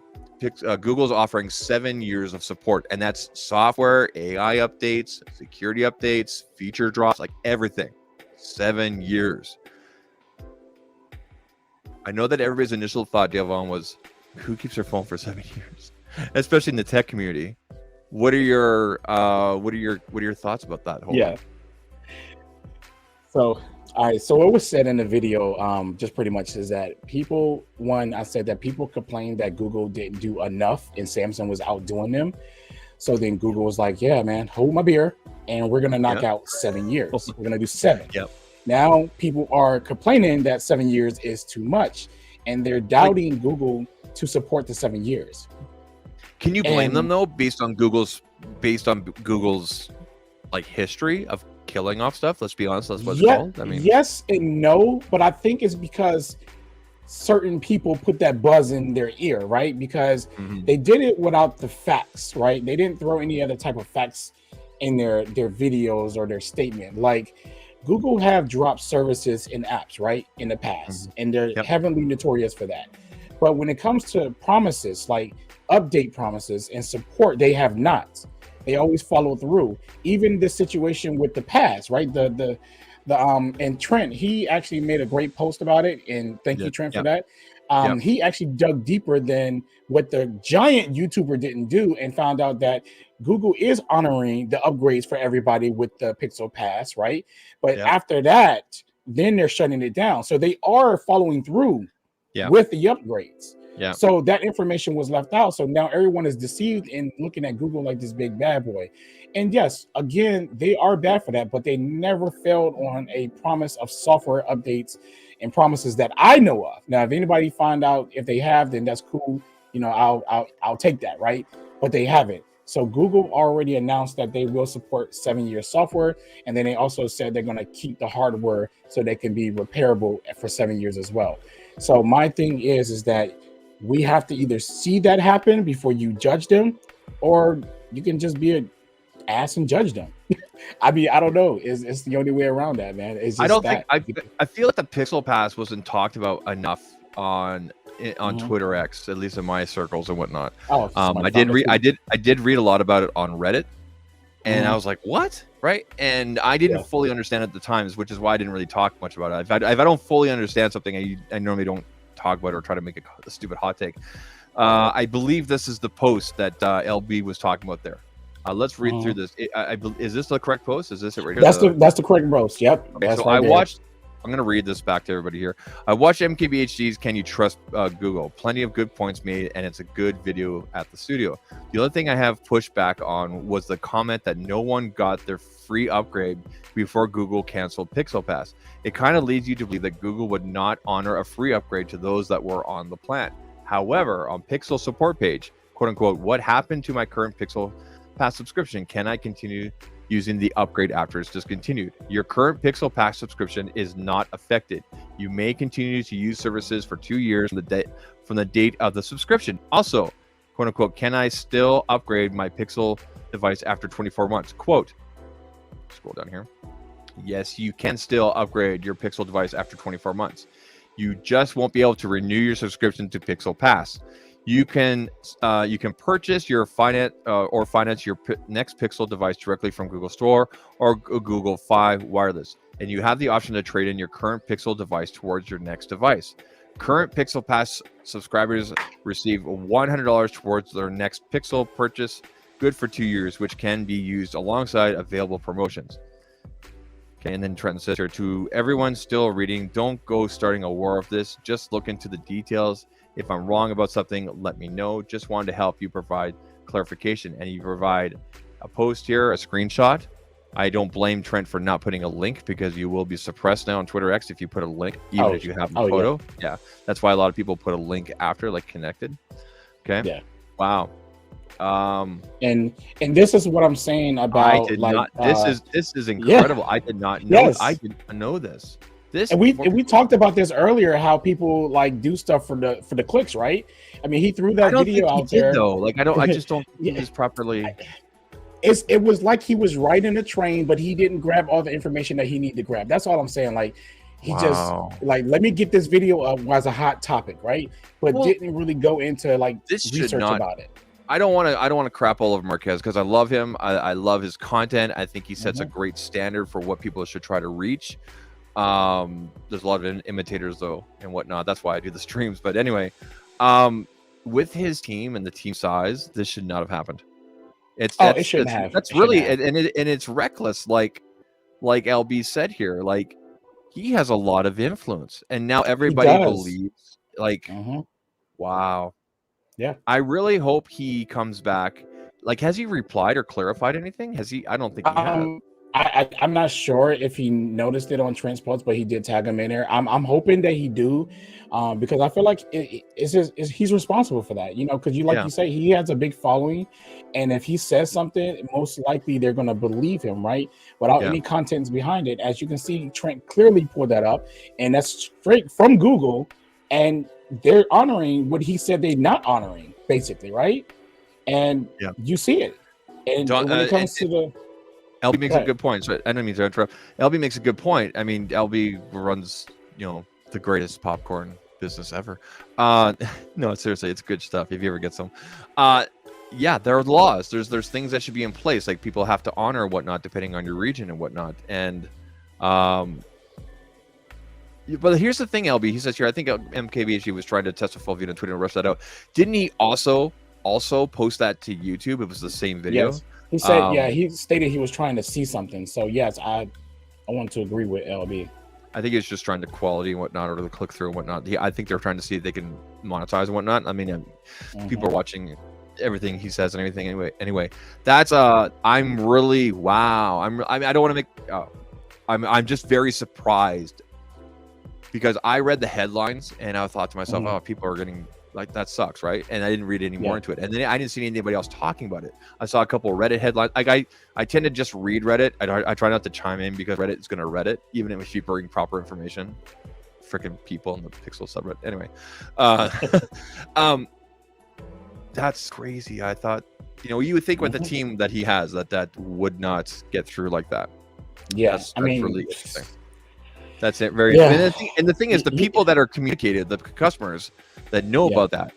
Google's offering 7 years of support, and that's software, AI updates, security updates, feature drops, like everything. 7 years. I know that everybody's initial thought, Dalevon, was who keeps their phone for 7 years, especially in the tech community. What are your thoughts about that whole thing? So all right, so what was said in the video just pretty much is that I said that people complained that Google didn't do enough and Samsung was outdoing them. So then Google was like, yeah, man, hold my beer and we're going to knock out 7 years. We're going to do 7. Now people are complaining that 7 years is too much and they're doubting Google to support the 7 years. Can you blame them though, based on Google's like history of killing off stuff? Let's be honest, that's what it's called. I mean, yes and no, but I think it's because certain people put that buzz in their ear, right? Because they did it without the facts, right? They didn't throw any other type of facts in their videos or their statement. Like Google have dropped services in apps, right, in the past, and they're heavily notorious for that. But when it comes to promises, like update promises and support, they have not. They always follow through. Even the situation with the pass, right? And Trent, he actually made a great post about it, and thank you, Trent, for that. He actually dug deeper than what the giant YouTuber didn't do and found out that Google is honoring the upgrades for everybody with the Pixel Pass, right? But after that, then they're shutting it down. So they are following through with the upgrades. So that information was left out. So now everyone is deceived in looking at Google like this big bad boy. And yes, again, they are bad for that, but they never failed on a promise of software updates and promises that I know of. Now, if anybody find out if they have, then that's cool. You know, I'll take that, right? But they haven't. So Google already announced that they will support 7-year software, and then they also said they're going to keep the hardware so they can be repairable for 7 years as well. So my thing is that we have to either see that happen before you judge them, or you can just be an ass and judge them. I mean, I don't know. It's the only way around that, man. It's just I don't that. think I feel like the Pixel Pass wasn't talked about enough on Twitter X, at least in my circles and whatnot. Oh, I did read a lot about it on Reddit, and I was like, what? Right? And I didn't fully understand at the times, which is why I didn't really talk much about it. If I don't fully understand something, I normally don't talk about it or try to make a stupid hot take. I believe this is the post that LB was talking about there. Let's read through this. Is this the correct post? Is this it right here? That's the correct post. Yep. Okay, that's so right I there. watched. I'm going to read this back to everybody here. I watched MKBHD's Can You Trust Google? Plenty of good points made, and it's a good video at the studio. The other thing I have pushed back on was the comment that no one got their free upgrade before Google canceled Pixel Pass. It kind of leads you to believe that Google would not honor a free upgrade to those that were on the plan. However, on Pixel support page, quote unquote, what happened to my current Pixel Pass subscription? Can I continue using the upgrade after it's discontinued? Your current Pixel Pass subscription is not affected. You may continue to use services for 2 years from the date of the subscription. Also, quote unquote, can I still upgrade my Pixel device after 24 months? Quote, scroll down here. Yes, you can still upgrade your Pixel device after 24 months. You just won't be able to renew your subscription to Pixel Pass. You can purchase your finance your next Pixel device directly from Google Store or Google Fi Wireless, and you have the option to trade in your current Pixel device towards your next device. Current Pixel Pass subscribers receive $100 towards their next Pixel purchase, good for 2 years, which can be used alongside available promotions. Okay, and then Trenton says here, to everyone still reading, don't go starting a war of this. Just look into the details. If I'm wrong about something, let me know. Just wanted to help you provide clarification. And you provide a post here, a screenshot. I don't blame Trent for not putting a link, because you will be suppressed now on Twitter X if you put a link, even if you have a photo. Yeah, that's why a lot of people put a link after, like connected. Okay. Yeah. Wow. And this is what I'm saying about this is incredible. I did not know. I didn't know this. And we talked about this earlier, how people like do stuff for the clicks, right? I mean, he threw that video out there. Though. Like I just don't think this properly. It was like he was riding a train, but he didn't grab all the information that he needed to grab. That's all I'm saying. Like he just like, let me get this video up as a hot topic, right? But didn't really go into like research about it. I don't want to crap all over Marquez, because I love him. I love his content. I think he sets a great standard for what people should try to reach. There's a lot of imitators though and whatnot. That's why I do the streams. But anyway, with his team and the team size, this should not have happened. It shouldn't have. That's really and it's reckless. Like LB said here, like he has a lot of influence, and now everybody believes. Like, wow. Yeah, I really hope he comes back. Like, has he replied or clarified anything? Has he? I don't think he has. I'm not sure if he noticed it on Trent's post, but he did tag him in there. I'm hoping that he do, because I feel like he's responsible for that. You know, because you say, he has a big following, and if he says something, most likely they're gonna believe him, right? Without any contents behind it. As you can see, Trent clearly pulled that up, and that's straight from Google, and they're honoring what he said they're not honoring, basically, right? And you see it. And when it comes to the LB makes a good point. So I don't mean to interrupt. LB makes a good point. I mean, LB runs, the greatest popcorn business ever. No, seriously, it's good stuff if you ever get some. Yeah, there are laws. There's things that should be in place, like people have to honor and whatnot, depending on your region and whatnot. And but here's the thing, LB. He says here, I think MKBHD was trying to test a full video on Twitter and rush that out. Didn't he also post that to YouTube? It was the same video. Yes. He said, he stated he was trying to see something. So yes, I want to agree with LB. I think it's just trying to quality and whatnot, or the click through and whatnot. I think they're trying to see if they can monetize and whatnot. I mean, people are watching everything he says and everything anyway. That's I'm really I don't want to make I'm just very surprised, because I read the headlines and I thought to myself, oh, people are getting, like, that sucks, right? And I didn't read any more into it. And then I didn't see anybody else talking about it. I saw a couple of Reddit headlines. Like I tend to just read Reddit. I try not to chime in, because Reddit is going to Reddit, even if you bring proper information. Freaking people in the Pixel subreddit. Anyway, that's crazy. I thought You know, you would think with the team that he has that would not get through like that. Yeah, That's I mean, really interesting. That's it. Very. Yeah. And the thing is, the people that are communicated, the customers that know about that,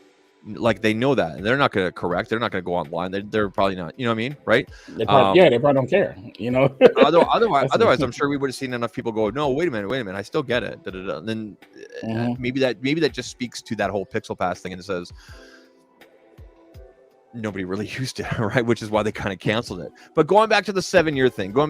like they know that, and they're not going to correct. They're not going to go online. They're probably not. You know what I mean, right? They probably don't care. You know. Otherwise, I'm sure we would have seen enough people go, no, wait a minute, I still get it. And then maybe that just speaks to that whole Pixel Pass thing, and it says nobody really used it, right? Which is why they kind of canceled it. But going back to the 7-year thing, do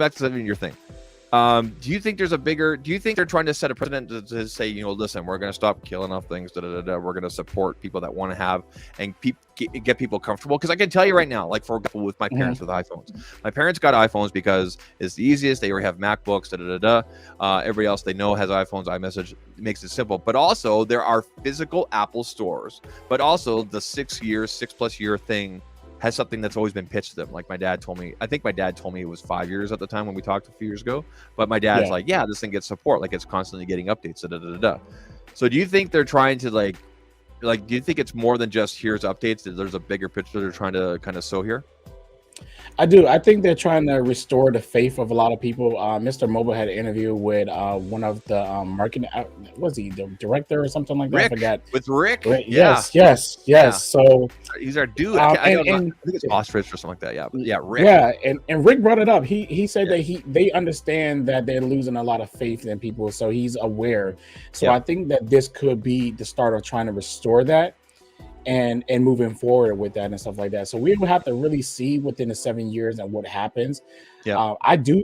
you think they're trying to set a precedent to say, you know, listen, we're going to stop killing off things, we're going to support people that want to have and get people comfortable? Because I can tell you right now, like for example, with my parents with iPhones, my parents got iPhones because it's the easiest. They already have MacBooks, everybody else they know has iPhones. iMessage makes it simple. But also there are physical Apple stores, but also the 6+ year thing has something that's always been pitched to them. Like my dad told me, I think my dad told me it was 5 years at the time when we talked a few years ago, but my dad's like, yeah, this thing gets support. Like it's constantly getting updates. So do you think they're trying to like, do you think it's more than just here's updates? That there's a bigger picture they're trying to kind of sow here? I do. I think they're trying to restore the faith of a lot of people. Mr. Mobile had an interview with one of the marketing, was he the director or something like that? Rick, I forgot. With Rick? Yes. Yeah. So he's our dude. I think it's Ostrich or something like that. Yeah, but yeah, Rick. Yeah, and Rick brought it up. He said that they understand that they're losing a lot of faith in people, so he's aware. So I think that this could be the start of trying to restore that. And moving forward with that and stuff like that. So we will have to really see within the 7 years and what happens. Yeah, I do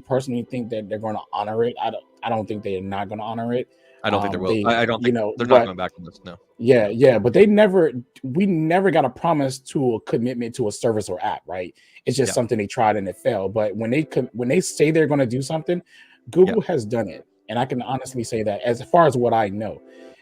personally think that they're going to honor it. I don't think they are not going to honor it. I don't think they will. I don't think they're not going back on this. No. Yeah, but we never got a promise to a commitment to a service or app, right? It's just something they tried and it failed. But when they say they're going to do something, Google has done it, and I can honestly say that as far as what I know.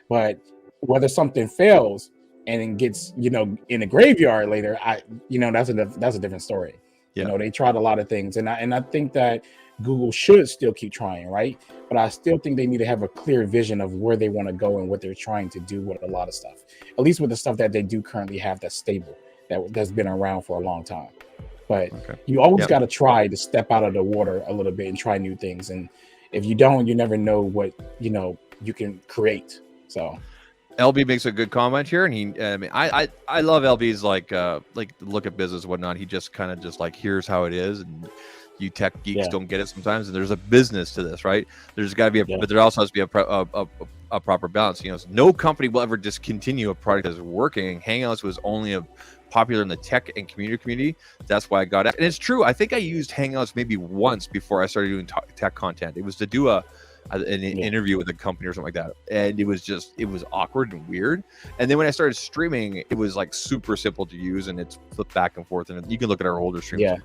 But whether something fails and it gets, in a graveyard later, that's a different story. Yeah. They tried a lot of things, and I think that Google should still keep trying, right? But I still think they need to have a clear vision of where they want to go and what they're trying to do with a lot of stuff. At least with the stuff that they do currently have that's stable, that's been around for a long time. But you always got to try to step out of the water a little bit and try new things. And if you don't, you never know what you can create. So. LB makes a good comment here, and I love LB's like look at business and whatnot. He just kind of just like, here's how it is, and you tech geeks don't get it sometimes, and there's a business to this, right? There's got to be but there also has to be a proper balance. No company will ever discontinue a product that's working. Hangouts was only popular in the tech and community. That's why I got it, and it's true. I think I used Hangouts maybe once before I started doing tech content. It was to do an interview with a company or something like that, and it was awkward and weird. And then when I started streaming, it was like super simple to use, and it's flipped back and forth, and you can look at our older streams.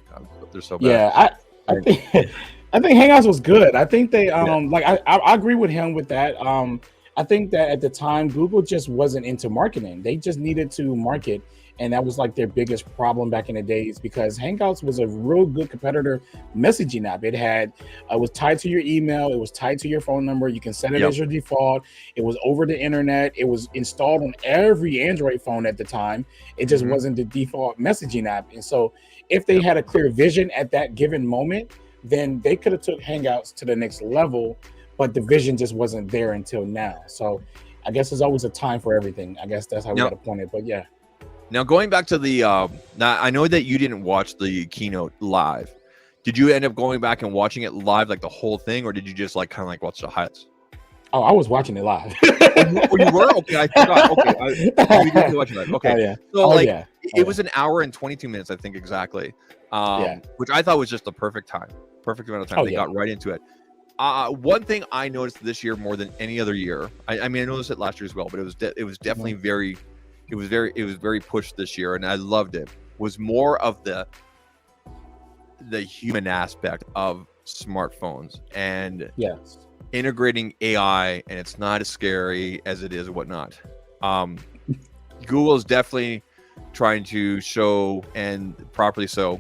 They're so bad. I think Hangouts was good. I think they I agree with him with that. I think that at the time Google just wasn't into marketing. They just needed to market, and that was like their biggest problem back in the days, because Hangouts was a real good competitor messaging app. It was tied to your email. It was tied to your phone number. You can set it as your default. It was over the internet. It was installed on every Android phone at the time. It just wasn't the default messaging app. And so if they had a clear vision at that given moment, then they could have took Hangouts to the next level, but the vision just wasn't there until now. So I guess there's always a time for everything. I guess that's how we got to point it, but yeah. Now, going back to the, now I know that you didn't watch the keynote live. Did you end up going back and watching it live, like the whole thing, or did you just like kind of like watch the highlights? Oh, I was watching it live. Oh, you were? Okay, I forgot. Okay, we didn't watch it live. Okay, so it was an hour and 22 minutes, I think exactly. Which I thought was just the perfect amount of time. They got right into it. One thing I noticed this year more than any other year, I mean, I noticed it last year as well, but it was definitely very. It was very pushed this year, and I loved it. Was more of the human aspect of smartphones and integrating AI, and it's not as scary as it is and whatnot. Google is definitely trying to show, and properly so,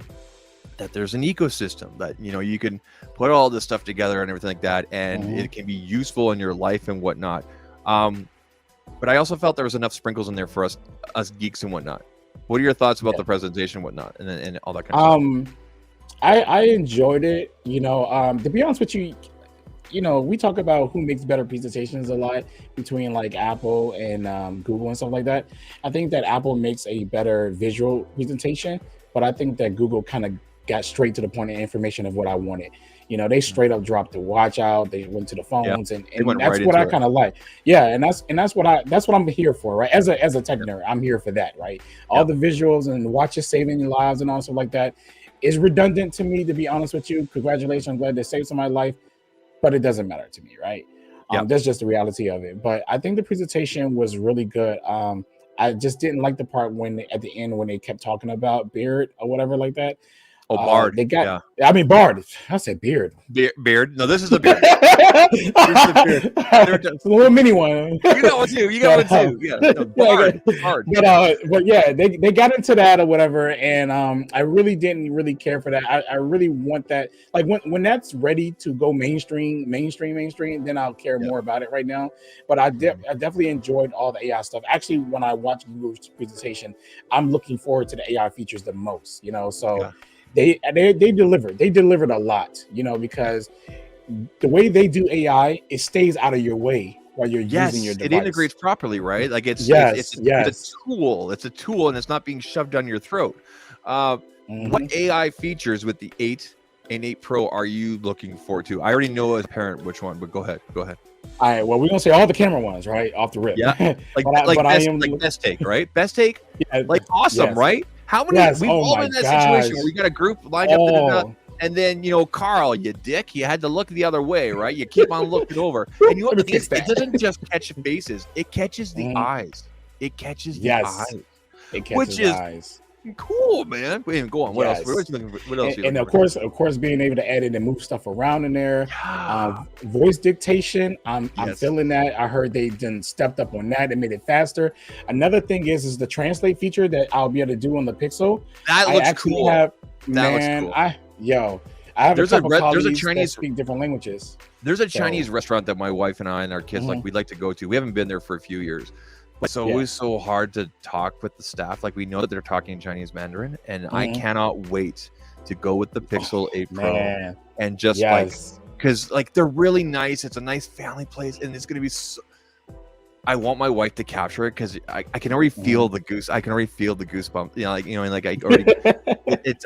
that there's an ecosystem that you can put all this stuff together and everything like that, and it can be useful in your life and whatnot. But I also felt there was enough sprinkles in there for us geeks and whatnot. What are your thoughts about the presentation and whatnot and all that kind of stuff? I enjoyed it. To be honest with you, we talk about who makes better presentations a lot between like Apple and Google and stuff like that. I think that Apple makes a better visual presentation, but I think that Google kind of got straight to the point of information of what I wanted. They straight up dropped the watch out. They went to the phones, and that's what I kind of like. Yeah, and that's what I'm here for, right? As a tech nerd, I'm here for that, right? All the visuals and watches saving lives and all stuff like that is redundant to me, to be honest with you. Congratulations, I'm glad they saved somebody's life, but it doesn't matter to me, right? That's just the reality of it. But I think the presentation was really good. I just didn't like the part at the end when they kept talking about beard or whatever like that. Oh, Bard. I mean, Bard. I said beard. Beard. No, this is the beard. It's a little mini one. You got one too. Yeah. No, Bard. But yeah, they got into that or whatever, and I really didn't really care for that. I really want that. Like when that's ready to go mainstream, then I'll care more about it right now. But I definitely enjoyed all the AI stuff. Actually, when I watched Google's presentation, I'm looking forward to the AI features the most. So. They delivered a lot, because the way they do AI, it stays out of your way while you're using your device. It integrates properly, right? Like it's a tool. It's a tool, and it's not being shoved down your throat. What AI features with the 8 and 8 Pro are you looking forward to? I already know as a parent which one, but go ahead. All right. Well, we're gonna say all the camera ones, right, off the rip. Yeah. Best take, right? Best take. Yeah, awesome, right? How many? We've all been in that situation where we got a group lined up, and then Carl, you dick, you had to look the other way, right? You keep on looking over, and you know what the thing is? It doesn't just catch faces; it catches the eyes. It catches the eyes. It catches the eyes. Cool, man. Wait, go on. What else? What else? And of course, being able to edit and move stuff around in there. Voice dictation. I'm feeling that. I heard they done stepped up on that. They made it faster. Another thing is the translate feature that I'll be able to do on the Pixel. That looks cool. Looks cool. I have there's a Chinese that speak different languages. There's a Chinese restaurant that my wife and I and our kids we'd like to go to. We haven't been there for a few years. It's always so hard to talk with the staff. Like we know that they're talking Chinese Mandarin, and I cannot wait to go with the Pixel 8 Pro and just because they're really nice. It's a nice family place, and it's gonna be. I want my wife to capture it because I can already feel the goose. I can already feel the goosebump.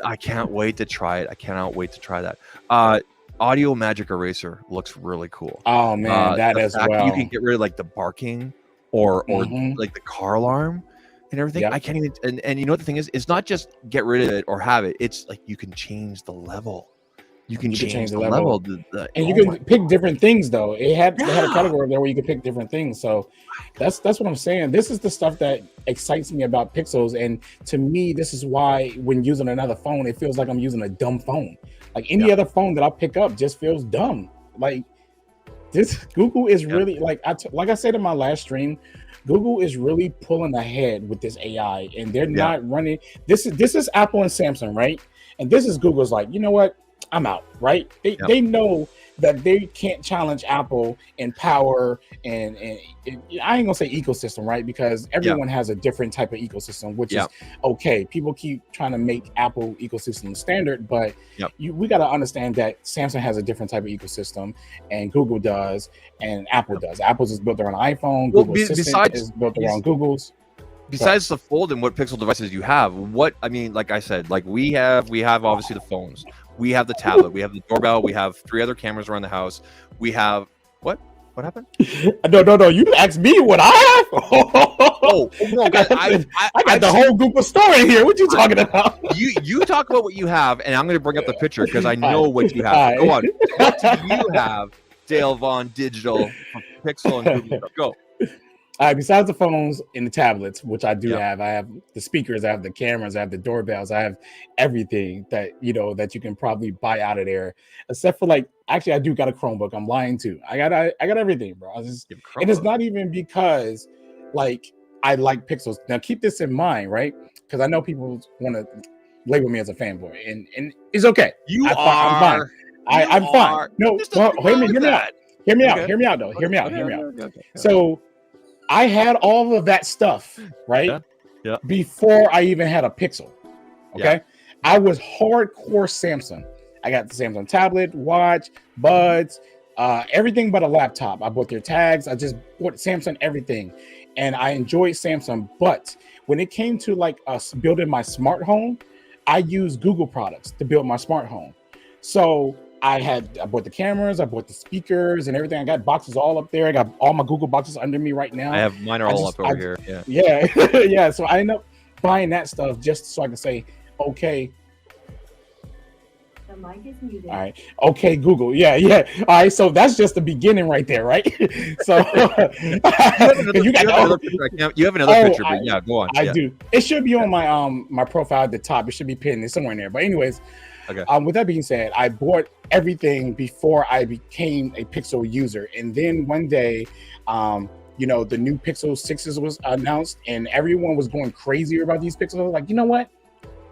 I can't wait to try it. I cannot wait to try that. Audio Magic Eraser looks really cool. Oh man, that as well. You can get rid of the barking. Or like the car alarm and everything. I can't even. And you know what the thing is? It's not just get rid of it or have it. It's like you can change the level. You can change the level. And you can pick different things though. They had a category there where you could pick different things. So that's what I'm saying. This is the stuff that excites me about Pixels. And to me, this is why when using another phone, it feels like I'm using a dumb phone. Like any other phone that I pick up just feels dumb. Like. This Google is really like I said in my last stream, Google is really pulling ahead with this AI, and they're not running. This is Apple and Samsung, right? And this is Google's like, you know what? I'm out, right? They know that they can't challenge Apple in power and I ain't gonna say ecosystem, right? Because everyone has a different type of ecosystem, which is okay. People keep trying to make Apple ecosystem standard, but we got to understand that Samsung has a different type of ecosystem, and Google does, and Apple does. Apple's is built around iPhone. Google's Assistant is built around Google's. Besides the Fold and what Pixel devices you have, like I said, like we have obviously the phones, we have the tablet, we have the doorbell, we have 3 other cameras around the house. We have what happened? No. You asked me what I have. No, I got the whole Google store in here. What you talking about? You talk about what you have, and I'm going to bring up the picture because I know what you have. Go on. What do you have, Dalevon Digital, Pixel, and Google? Go. Besides the phones and the tablets, which I do have, I have the speakers, I have the cameras, I have the doorbells, I have everything that that you can probably buy out of there, except for actually I do got a Chromebook. I'm lying too. I got everything, bro. And it's not even because I like Pixels. Now keep this in mind, right? Because I know people want to label me as a fanboy, and it's okay. I'm fine. I'm fine. No, hear me out. Hear me out, though. Hear me out. Okay. So I had all of that stuff, right? Yeah. before I even had a Pixel. Okay. Yeah. I was hardcore Samsung. I got the Samsung tablet, watch, buds, everything but a laptop. I bought their tags. I just bought Samsung everything. And I enjoyed Samsung. But when it came to like us building my smart home, I used Google products to build my smart home. So I bought the cameras, I bought the speakers and everything. I got boxes all up there. I got all my Google boxes under me right now. I have mine are all up over here. Yeah. Yeah. Yeah. So I end up buying that stuff just so I can say, okay. The mic is muted. All right. Okay, Google. Yeah. All right. So that's just the beginning right there, right? So you have another picture, but yeah, go on. I do. It should be on my my profile at the top. It should be pinned. It's somewhere in there. But anyways, okay. With that being said, I bought everything before I became a Pixel user, and then one day, you know, the new Pixel 6s was announced, and everyone was going crazy about these Pixels. I was like, you know what?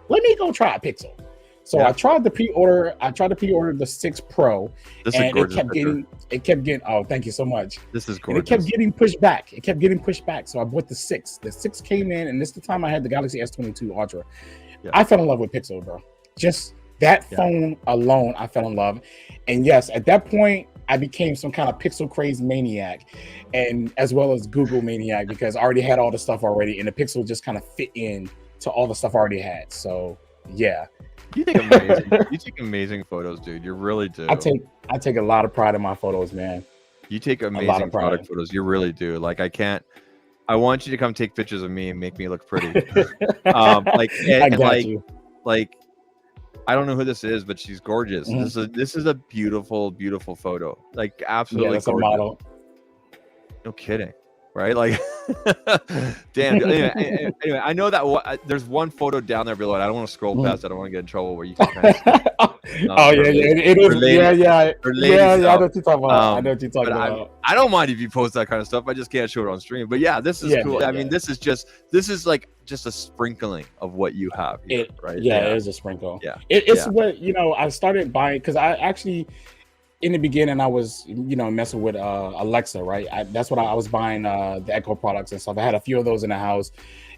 Let me go try a Pixel. So I tried to pre-order. I tried to pre-order the 6 Pro, and it kept getting. Oh, thank you so much. This is gorgeous. And it kept getting pushed back. So I bought the 6. The 6 came in, and this is the time I had the Galaxy S22 Ultra. Yeah. I fell in love with Pixel, bro. Just that phone alone, I fell in love. And yes, at that point, I became some kind of Pixel craze maniac, and as well as Google maniac, because I already had all the stuff already, and the Pixel just kind of fit in to all the stuff I already had. So yeah. You take amazing photos, dude. You really do. I take a lot of pride in my photos, man. You take amazing product photos. You really do. Like I want you to come take pictures of me and make me look pretty. Like I don't know who this is, but she's gorgeous. Mm-hmm. This is a beautiful, beautiful photo. Like absolutely that's gorgeous. A model. No kidding. Right? Like, damn. Anyway, I know that there's one photo down there below it. I don't want to scroll past. I don't want to get in trouble where you can kind of see, it is. Ladies, I know what you're talking about. I know what you're talking about. I don't mind if you post that kind of stuff. I just can't show it on stream. But yeah, this is cool. I mean, this is like just a sprinkling of what you have here, right? Yeah, it is a sprinkle. Yeah. It's what, you know, I started buying because I actually, in the beginning, I was, you know, messing with Alexa, right? That's what I was buying, the Echo products and stuff. I had a few of those in the house,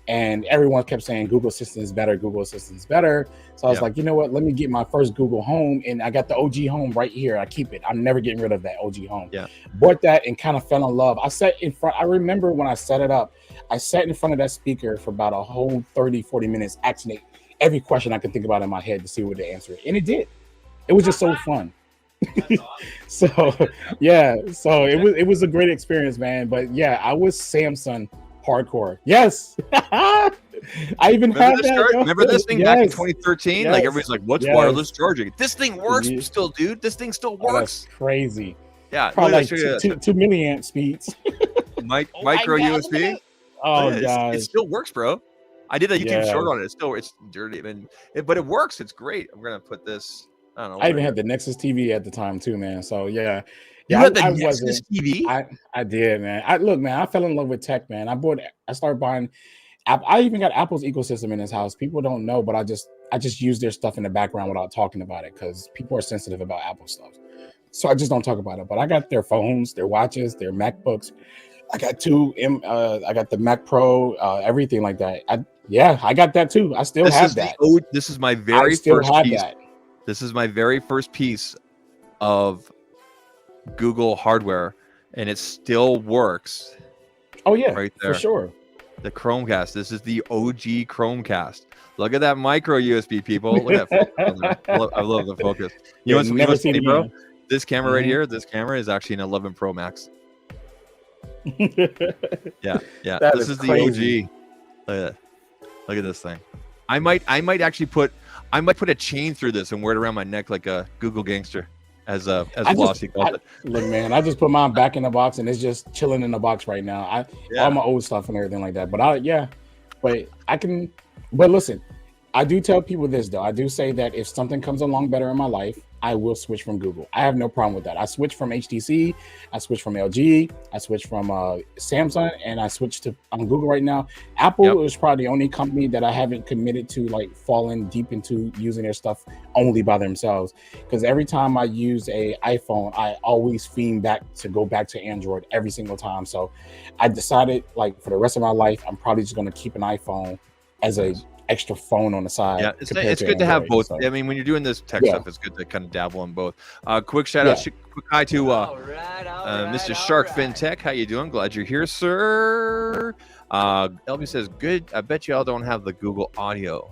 and everyone kept saying Google Assistant is better. Google Assistant is better. So I was like, you know what? Let me get my first Google Home, and I got the OG Home right here. I keep it. I'm never getting rid of that OG Home. Yeah. Bought that and kind of fell in love. I sat in front. I remember when I set it up, I sat in front of that speaker for about a whole 30, 40 minutes, asking it every question I could think about in my head to see what the answer is. And it did. It was just so fun. So it was a great experience, man. But yeah, I was Samsung hardcore. Yes. I even had that. Remember this thing back in 2013? Yes. Like everybody's like, what's wireless charging? This thing works still, dude. This thing still works. That's crazy. Yeah, probably like 2 milliamp speeds. Micro USB. Oh god, it still works, bro. I did a YouTube short on it. It's dirty, but it works. It's great. I'm gonna put this. I don't know. I even had the Nexus TV at the time too, man. So yeah. You had the Nexus TV? I did, man. I fell in love with tech, man. I started buying. I even got Apple's ecosystem in this house. People don't know, but I just use their stuff in the background without talking about it because people are sensitive about Apple stuff. So I just don't talk about it. But I got their phones, their watches, their MacBooks. I got I got the Mac Pro, everything like that. I got that too. I still have that. This is my very first piece. This is my very first piece of Google hardware, and it still works. Oh yeah, right there for sure. The Chromecast. This is the OG Chromecast. Look at that micro USB, people. Look at that. I love the focus. You know what's funny, bro? This camera right here. This camera is actually an 11 Pro Max. Yeah. This is crazy. The OG. Look at this thing. I might actually put a chain through this and wear it around my neck like a Google gangster, as Flossie called it. Look, man, I just put mine back in the box and it's just chilling in the box right now. All my old stuff and everything like that. But listen, I do tell people this though. I do say that if something comes along better in my life, I will switch from Google. I have no problem with that. I switched from HTC, I switched from LG, I switched from Samsung, and I switched to Google right now. Apple is probably the only company that I haven't committed to like falling deep into using their stuff only by themselves. Because every time I use a iPhone, I always fiend back to go back to Android every single time. So I decided like for the rest of my life, I'm probably just going to keep an iPhone as a extra phone on the side. Yeah, it's good to have Android, both. so. I mean, when you're doing this tech Yeah. stuff, it's good to kind of dabble in both. Quick shout out, quick hi to Mr. Shark FinTech. How you doing? Glad you're here, sir. LB says, good. I bet you all don't have the Google Audio.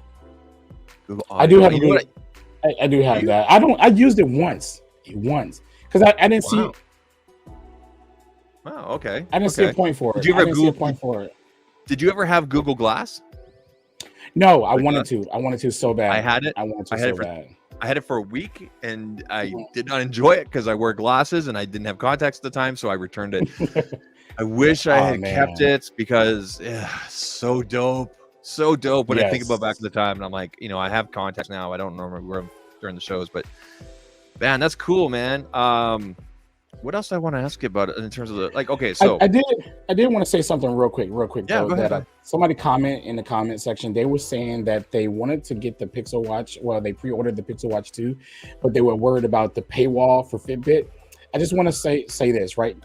I do have I do have that. I used it once because I didn't see. Wow. Okay. I didn't see a point for it. Did you ever see a point for it? Did you ever have Google Glass? No, I wanted to. I wanted to so bad. I had it. I wanted to so bad. I had it for a week and I did not enjoy it because I wear glasses and I didn't have contacts at the time, so I returned it. I wish I had kept it because so dope. So dope when I think about back to the time, and I'm like, I have contacts now. I don't normally wear them during the shows, but man, that's cool, man. What else I want to ask you about in terms of the okay? So I did want to say something real quick. Yeah, though, go ahead. Somebody comment in the comment section. They were saying that they wanted to get the Pixel Watch. Well, they pre-ordered the Pixel Watch 2, but they were worried about the paywall for Fitbit. I just want to say this, right?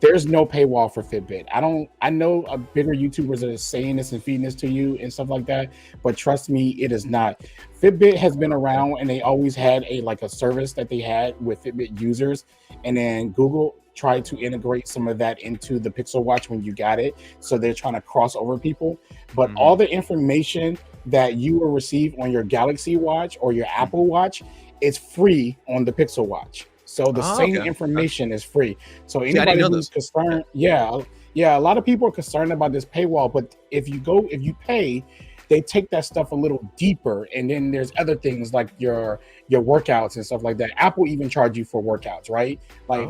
There's no paywall for Fitbit. I know bigger YouTubers that are saying this and feeding this to you and stuff like that, but trust me, it is not. Fitbit has been around and they always had a service that they had with Fitbit users, and then Google tried to integrate some of that into the Pixel Watch when you got it. So they're trying to cross over people, but all the information that you will receive on your Galaxy Watch or your Apple Watch is free on the Pixel Watch. So the same information is free. So anybody who's concerned, a lot of people are concerned about this paywall, but if you pay, they take that stuff a little deeper. And then there's other things like your workouts and stuff like that. Apple even charge you for workouts, right? Like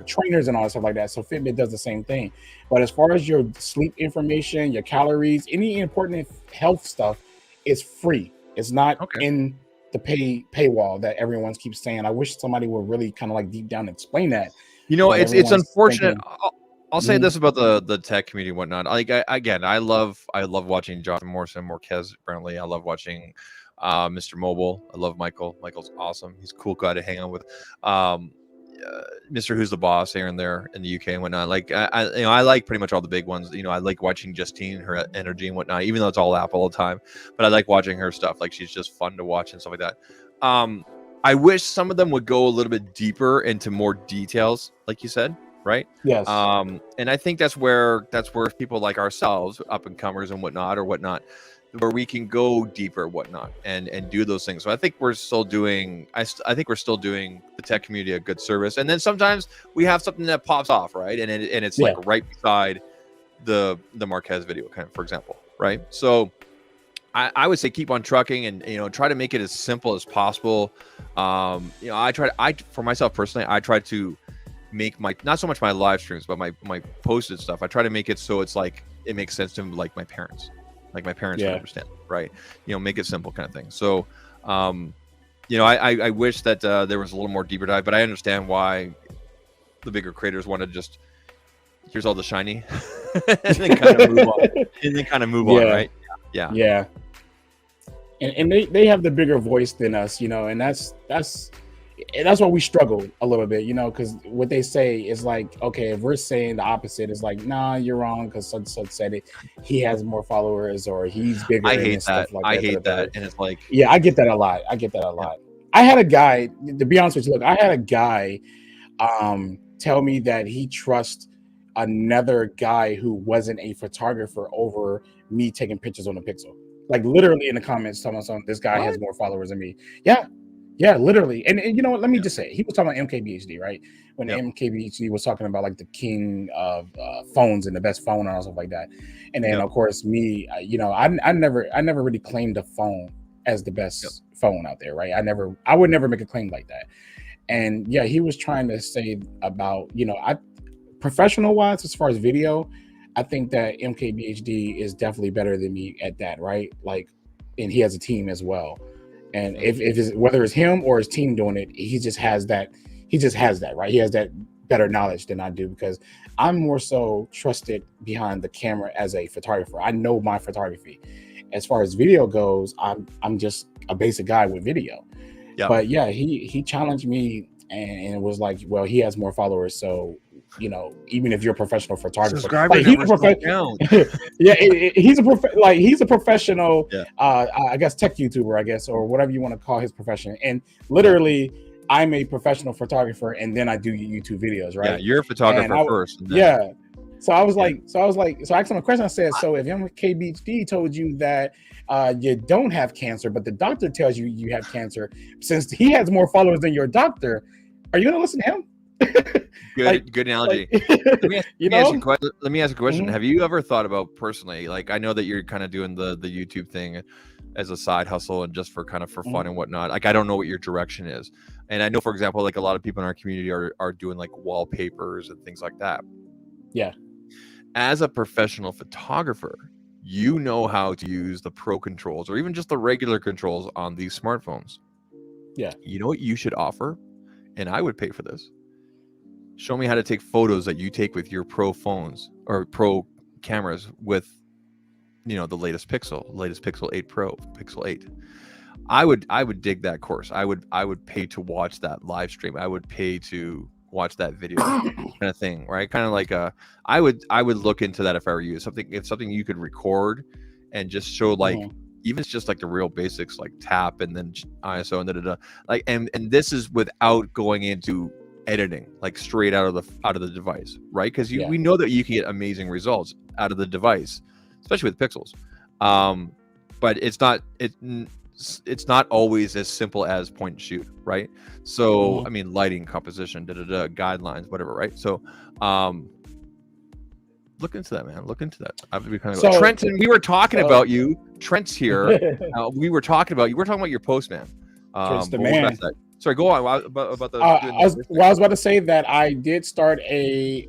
trainers and all that stuff like that. So Fitbit does the same thing. But as far as your sleep information, your calories, any important health stuff is free. It's not in the paywall that everyone keeps saying. I wish somebody would really kind of like deep down explain that. It's unfortunate. I'll say this about the tech community and whatnot. I love watching Jonathan Morrison, Marquez Brownlee. I love watching Mr. Mobile. I love Michael. Michael's awesome. He's a cool guy to hang out with. Mr. Who's the Boss here and there in the UK and whatnot. I like pretty much all the big ones. I like watching Justine, her energy and whatnot, even though it's all Apple all the time. But I like watching her stuff. Like, she's just fun to watch and stuff like that. I wish some of them would go a little bit deeper into more details, like you said, right? Yes. And I think that's where people like ourselves, up and comers and whatnot, where we can go deeper, whatnot, and do those things. So I think we're still doing. I think we're still doing the tech community a good service. And then sometimes we have something that pops off, right? And it's like right beside the Marquez video, kind of, for example, right? So I would say keep on trucking and try to make it as simple as possible. For myself personally, I try to make not so much my live streams, but my posted stuff. I try to make it so it's like it makes sense to like my parents. Like my parents would understand, right? Make it simple, kind of thing. So, I wish that there was a little more deeper dive, but I understand why the bigger creators want to just here's all the shiny, and then kind of move on, right? Yeah. And they have the bigger voice than us, and that's why we struggle a little bit, because what they say is like, okay, if we're saying the opposite, it's like, nah, you're wrong because such said it. He has more followers or he's bigger. I hate that. I hate that. And it's like, I get that a lot. I had a guy, to be honest with you, I had a guy tell me that he trusts another guy who wasn't a photographer over me taking pictures on the Pixel. Like literally in the comments telling something, this guy has more followers than me. Yeah, literally. And you know what? Let me just say, he was talking about MKBHD, right? When MKBHD was talking about like the king of phones and the best phone and stuff like that. And then of course me, I never really claimed a phone as the best phone out there, right? I would never make a claim like that. And he was trying to say about, professional wise, as far as video, I think that MKBHD is definitely better than me at that, right? Like, and he has a team as well. And if it's, whether it's him or his team doing it, he just has that, right? He has that better knowledge than I do, because I'm more so trusted behind the camera as a photographer. I know my photography. As far as video goes, I'm just a basic guy with video. But he challenged me and it was like, well, he has more followers, so you know, even if you're a professional photographer, Subscriber like he's a numbers don't count. yeah, he's a professional, Yeah. I guess tech YouTuber, I guess, or whatever you want to call his profession. And literally, I'm a professional photographer, and then I do YouTube videos, right? Yeah, you're a photographer And first. And then, yeah. So I was like, so I asked him a question. I said, so if young KBD told you that you don't have cancer, but the doctor tells you you have cancer, since he has more followers than your doctor, are you going to listen to him? Good analogy. Let me ask you a question. Mhm. Have you ever thought about personally, like, I know that you're kind of doing the YouTube thing as a side hustle and just for kind of for fun and whatnot. Like, I don't know what your direction is. And I know, for example, like a lot of people in our community are doing like wallpapers and things like that. Yeah. As a professional photographer, you know how to use the pro controls or even just the regular controls on these smartphones. Yeah. You know what you should offer? And I would pay for this. Show me how to take photos that you take with your pro phones or pro cameras with, you know, the latest Pixel 8 Pro, Pixel 8. I would dig that course. I would pay to watch that live stream. I would pay to watch that video kind of thing, right? Kind of like I would look into that if I were you. If something you could record and just show, like, even it's just like the real basics, like tap and then ISO and like, and this is without going into editing, like straight out of the device, right? Because we know that you can get amazing results out of the device, especially with pixels. But it's not always as simple as point and shoot, right? So I mean, lighting, composition, guidelines, whatever, right? So look into that, man. Look into that. I would be kind of Trenton. We were talking about you. Trent's here. We were talking about you. We're talking about your post, man. Trent's the man. Sorry, go on about the. I was about to say that I did start a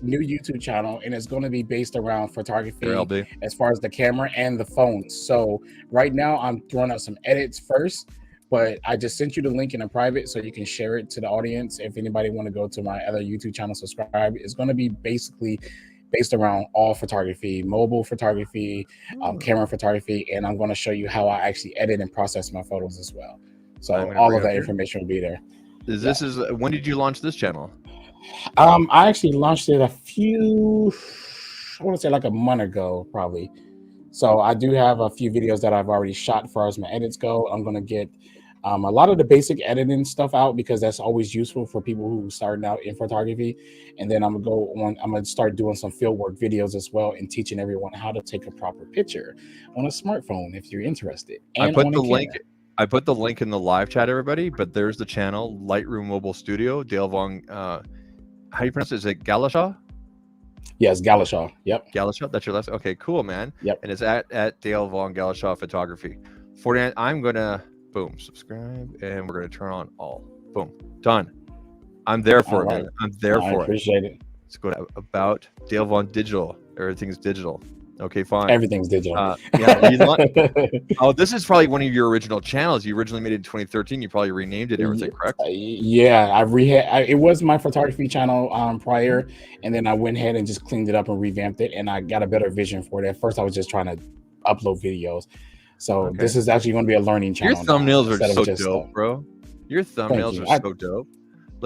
new YouTube channel, and it's going to be based around photography as far as the camera and the phone. So right now I'm throwing out some edits first, but I just sent you the link in a private so you can share it to the audience. If anybody want to go to my other YouTube channel, subscribe. It's going to be basically based around all photography, mobile photography, camera photography, and I'm going to show you how I actually edit and process my photos as well. So all of that information will be there. When did you launch this channel? I actually launched it I want to say like a month ago, probably. So I do have a few videos that I've already shot as far as my edits go. I'm going to get a lot of the basic editing stuff out because that's always useful for people who starting out in photography. And then I'm going to start doing some fieldwork videos as well and teaching everyone how to take a proper picture on a smartphone if you're interested. And I put the link in the live chat, everybody, but there's the channel, Lightroom Mobile Studio, Dalevon, how do you pronounce it? Is it Galashaw? Yes, Galashaw. Yep. Galashaw, that's your last. Okay, cool, man. Yep. And it's at Dalevon Galashaw Photography. 49. I'm gonna subscribe, and we're gonna turn on all. Boom, done. I'm there for it, man. I'm there for it. I appreciate it. Let's go to about Dalevon Digital. Everything's digital. Okay, fine. Everything's digital. This is probably one of your original channels. You originally made it in 2013. You probably renamed it and everything, correct? Yeah, it was my photography channel prior, and then I went ahead and just cleaned it up and revamped it, and I got a better vision for it. At first, I was just trying to upload videos. So this is actually going to be a learning channel. Your thumbnails are so dope, bro. Your thumbnails are so dope.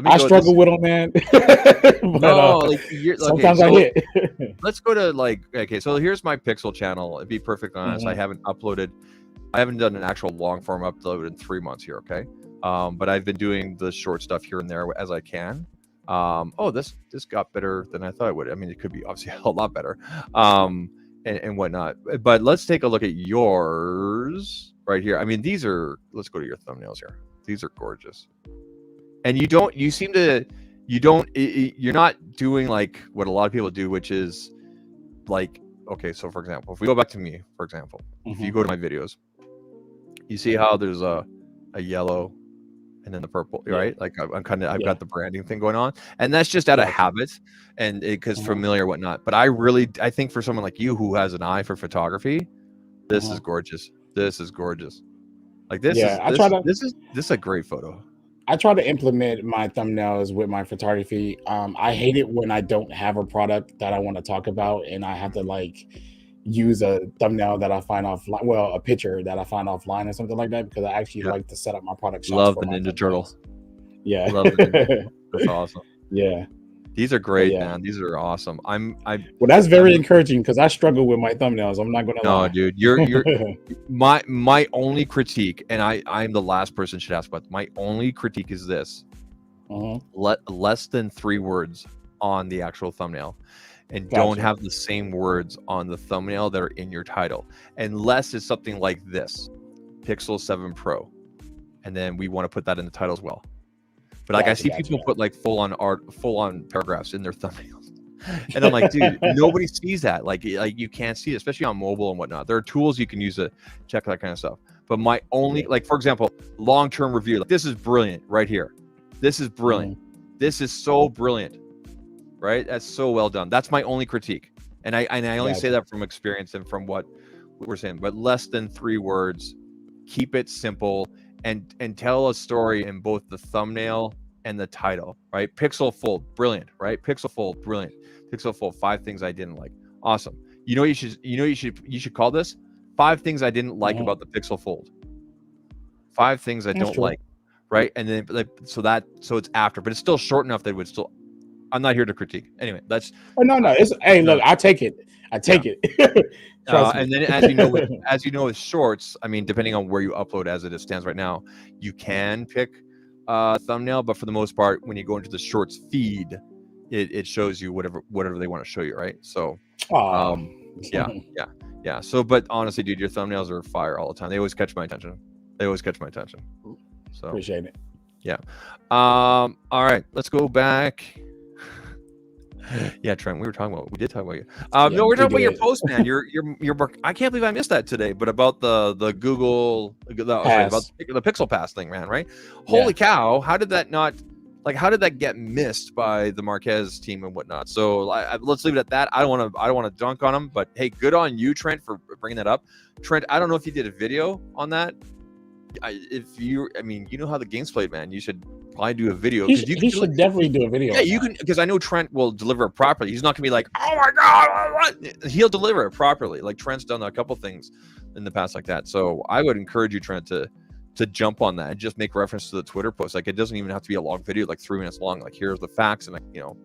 I struggle with them, man. Sometimes I hit. Let's go to so here's my Pixel channel. To be perfectly honest, I haven't done an actual long form upload in 3 months here. Okay. But I've been doing the short stuff here and there as I can. This got better than I thought it would. I mean, it could be obviously a lot better. And whatnot. But let's take a look at yours right here. I mean, let's go to your thumbnails here. These are gorgeous. And you're not doing like what a lot of people do, which is like, okay, so for example, if we go back to me, for example, if you go to my videos, you see how there's a yellow and then the purple, right? Like I've got the branding thing going on, and that's just out of habit and because familiar, whatnot. But I think for someone like you who has an eye for photography, this is gorgeous. This is gorgeous. Like this is a great photo. I try to implement my thumbnails with my photography. I hate it when I don't have a product that I want to talk about and I have to like use a thumbnail that I find offline, a picture that I find offline or something like that, because I actually like to set up my product shots. Love the Ninja Turtle. Yeah. Love the Ninja. That's awesome. Yeah. These are great, yeah. man. These are awesome. Well, that's very encouraging because I struggle with my thumbnails. I'm not gonna No, lie. dude, you're my only critique, and I'm the last person should ask about. My only critique is this: less than 3 words on the actual thumbnail, and don't Gotcha. have the same words on the thumbnail that are in your title, unless it's something like this, Pixel 7 Pro, and then we want to put that in the title as well. But like I see people put like full on paragraphs in their thumbnails. And I'm like, dude, nobody sees that. Like you can't see it, especially on mobile and whatnot. There are tools you can use to check that kind of stuff. But my only, like, for example, long-term review, like, this is brilliant right here. This is brilliant. This is so brilliant, right? That's so well done. That's my only critique. And I only say that from experience and from what we're saying, but less than 3 words, keep it simple, and tell a story in both the thumbnail and the title, right? Pixel Fold, brilliant, right? Pixel Fold, brilliant. Pixel Fold, 5 things I didn't like. Awesome. You should call this 5 things I didn't like about the Pixel Fold. 5 things I don't like, right? And then so it's after, but it's still short enough that it would still. I'm not here to critique. Anyway, that's. Oh no, it's look, I take it. I take it. And then, as you know, with shorts, I mean, depending on where you upload, as it stands right now, you can pick thumbnail, but for the most part, when you go into the shorts feed, it shows you whatever they want to show you, right? So, yeah. So, but honestly, dude, your thumbnails are fire all the time. They always catch my attention. So appreciate it. Yeah. All right, let's go back. Yeah, Trent, we did talk about you. No, we're talking about your post, man. Your I can't believe I missed that today, but about the Google, about the Pixel Pass thing, man, right? Holy cow, how did that get missed by the Marquez team and whatnot? So let's leave it at that. I don't want to dunk on them, but hey, good on you, Trent, for bringing that up. Trent, I don't know if you did a video on that. You know how the game's played, man. You should probably do a video. He should definitely do a video. Yeah, you can, because I know Trent will deliver it properly. He's not gonna be like, oh my god, he'll deliver it properly. Like Trent's done a couple things in the past like that. So I would encourage you, Trent, to jump on that and just make reference to the Twitter post. Like, it doesn't even have to be a long video, like 3 minutes long. Like, here's the facts, and you don't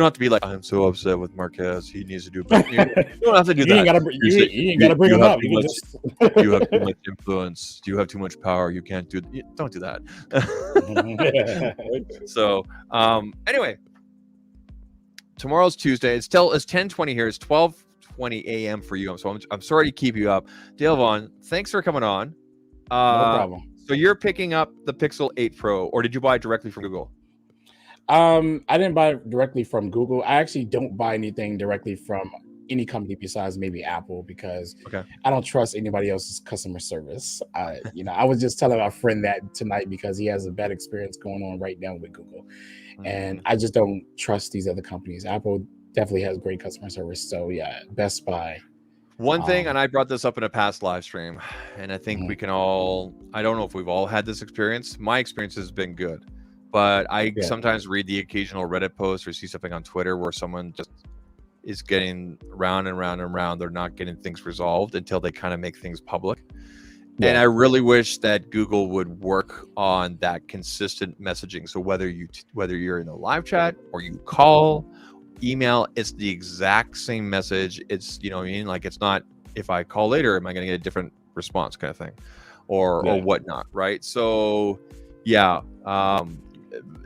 have to be like, I'm so upset with Marquez. He needs to do better. You don't have to do that. You ain't gotta bring him up. You have too much influence. You have too much power. You can't do. Don't do that. So, anyway, tomorrow's Tuesday. It's 10:20 here. It's 12:20 a.m. for you. So I'm sorry to keep you up. Dalevon, thanks for coming on. No problem. So you're picking up the Pixel 8 Pro, or did you buy it directly from Google? I didn't buy it directly from Google. I actually don't buy anything directly from any company besides maybe Apple, because I don't trust anybody else's customer service. I was just telling my friend that tonight because he has a bad experience going on right now with Google, and I just don't trust these other companies. Apple definitely has great customer service. So yeah, Best Buy. One thing, and I brought this up in a past live stream, and I think we can all, I don't know if we've all had this experience. My experience has been good. But I sometimes read the occasional Reddit post or see something on Twitter where someone just is getting round and round and round. They're not getting things resolved until they kind of make things public. And I really wish that Google would work on that consistent messaging. So whether you're in a live chat or you call, email, it's the exact same message. It's, like, it's not, if I call later, am I going to get a different response kind of thing, or whatnot, right? So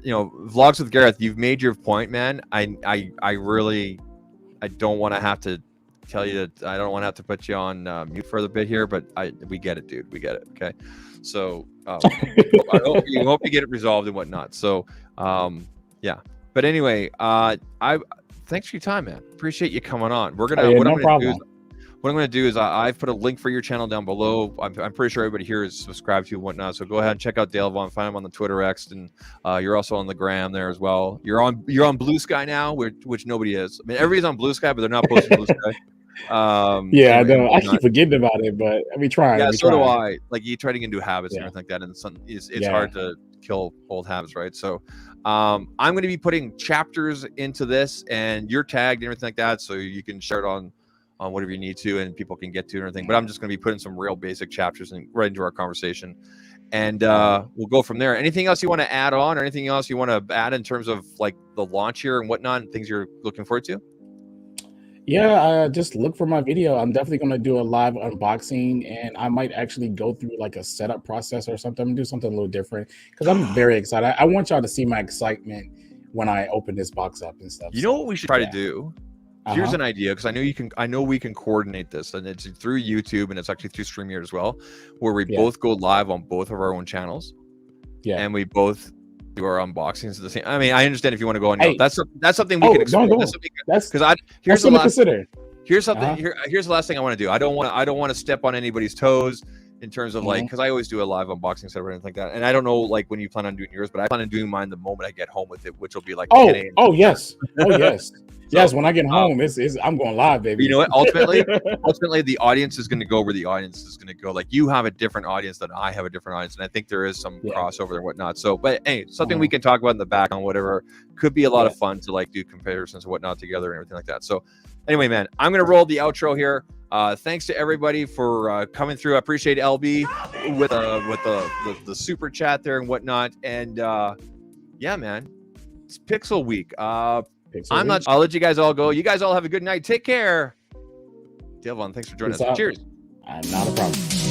Vlogs with Gareth, you've made your point, man. I don't want to have to tell you that. I don't want to have to put you on mute for a bit here, but we get it, dude. We get it. Okay. So I hope you get it resolved and whatnot. So but anyway, thanks for your time, man. Appreciate you coming on. We're gonna What I'm going to do is I've put a link for your channel down below. I'm pretty sure everybody here is subscribed to you and whatnot. So go ahead and check out Dalevon. Find him on the Twitter X, and you're also on the gram there as well. You're on Blue Sky now, which nobody is. I mean, everybody's on Blue Sky, but they're not posting Blue Sky. I know. I keep forgetting about it, but we try. Yeah, so do I. Like, you try to get into habits and everything like that, and it's hard to kill old habits, right? So I'm going to be putting chapters into this, and you're tagged and everything like that, so you can share it on whatever you need to, and people can get to it and everything. But I'm just going to be putting some real basic chapters right into our conversation. and we'll go from there. Anything else you want to add on, or anything else you want to add in terms of like the launch here and whatnot, and things you're looking forward to? Yeah, just look for my video. I'm definitely going to do a live unboxing, and I might actually go through like a setup process or something. I'm gonna do something a little different because I'm very excited. I want y'all to see my excitement when I open this box up and stuff. You know what we should try to do? Here's Uh-huh. an idea, because I know we can coordinate this, and it's through YouTube and it's actually through StreamYard as well, where we both go live on both of our own channels. Yeah. And we both do our unboxings at the same. I mean, I understand if you want to go on. Hey. That's something we can explore. That's because here's the something to last. consider. Here's something. Here's the last thing I want to do. I don't want to step on anybody's toes in terms of like, because I always do a live unboxing set or anything like that. And I don't know like when you plan on doing yours, but I plan on doing mine the moment I get home with it, which will be like 10 a.m. Oh yes. Oh yes. So, yes, when I get home, it's I'm going live, baby. You know what? Ultimately, the audience is going to go where the audience is going to go. Like you have a different audience than I have a different audience, and I think there is some crossover and whatnot. So, but hey, something we can talk about in the back on whatever could be a lot of fun to like do comparisons and whatnot together and everything like that. So, anyway, man, I'm going to roll the outro here. Thanks to everybody for coming through. I appreciate LB with the super chat there and whatnot. And yeah, man, it's Pixel Week. I'll let you guys all go. You guys all have a good night. Take care. Dalevon, thanks for joining us. Cheers. Not a problem.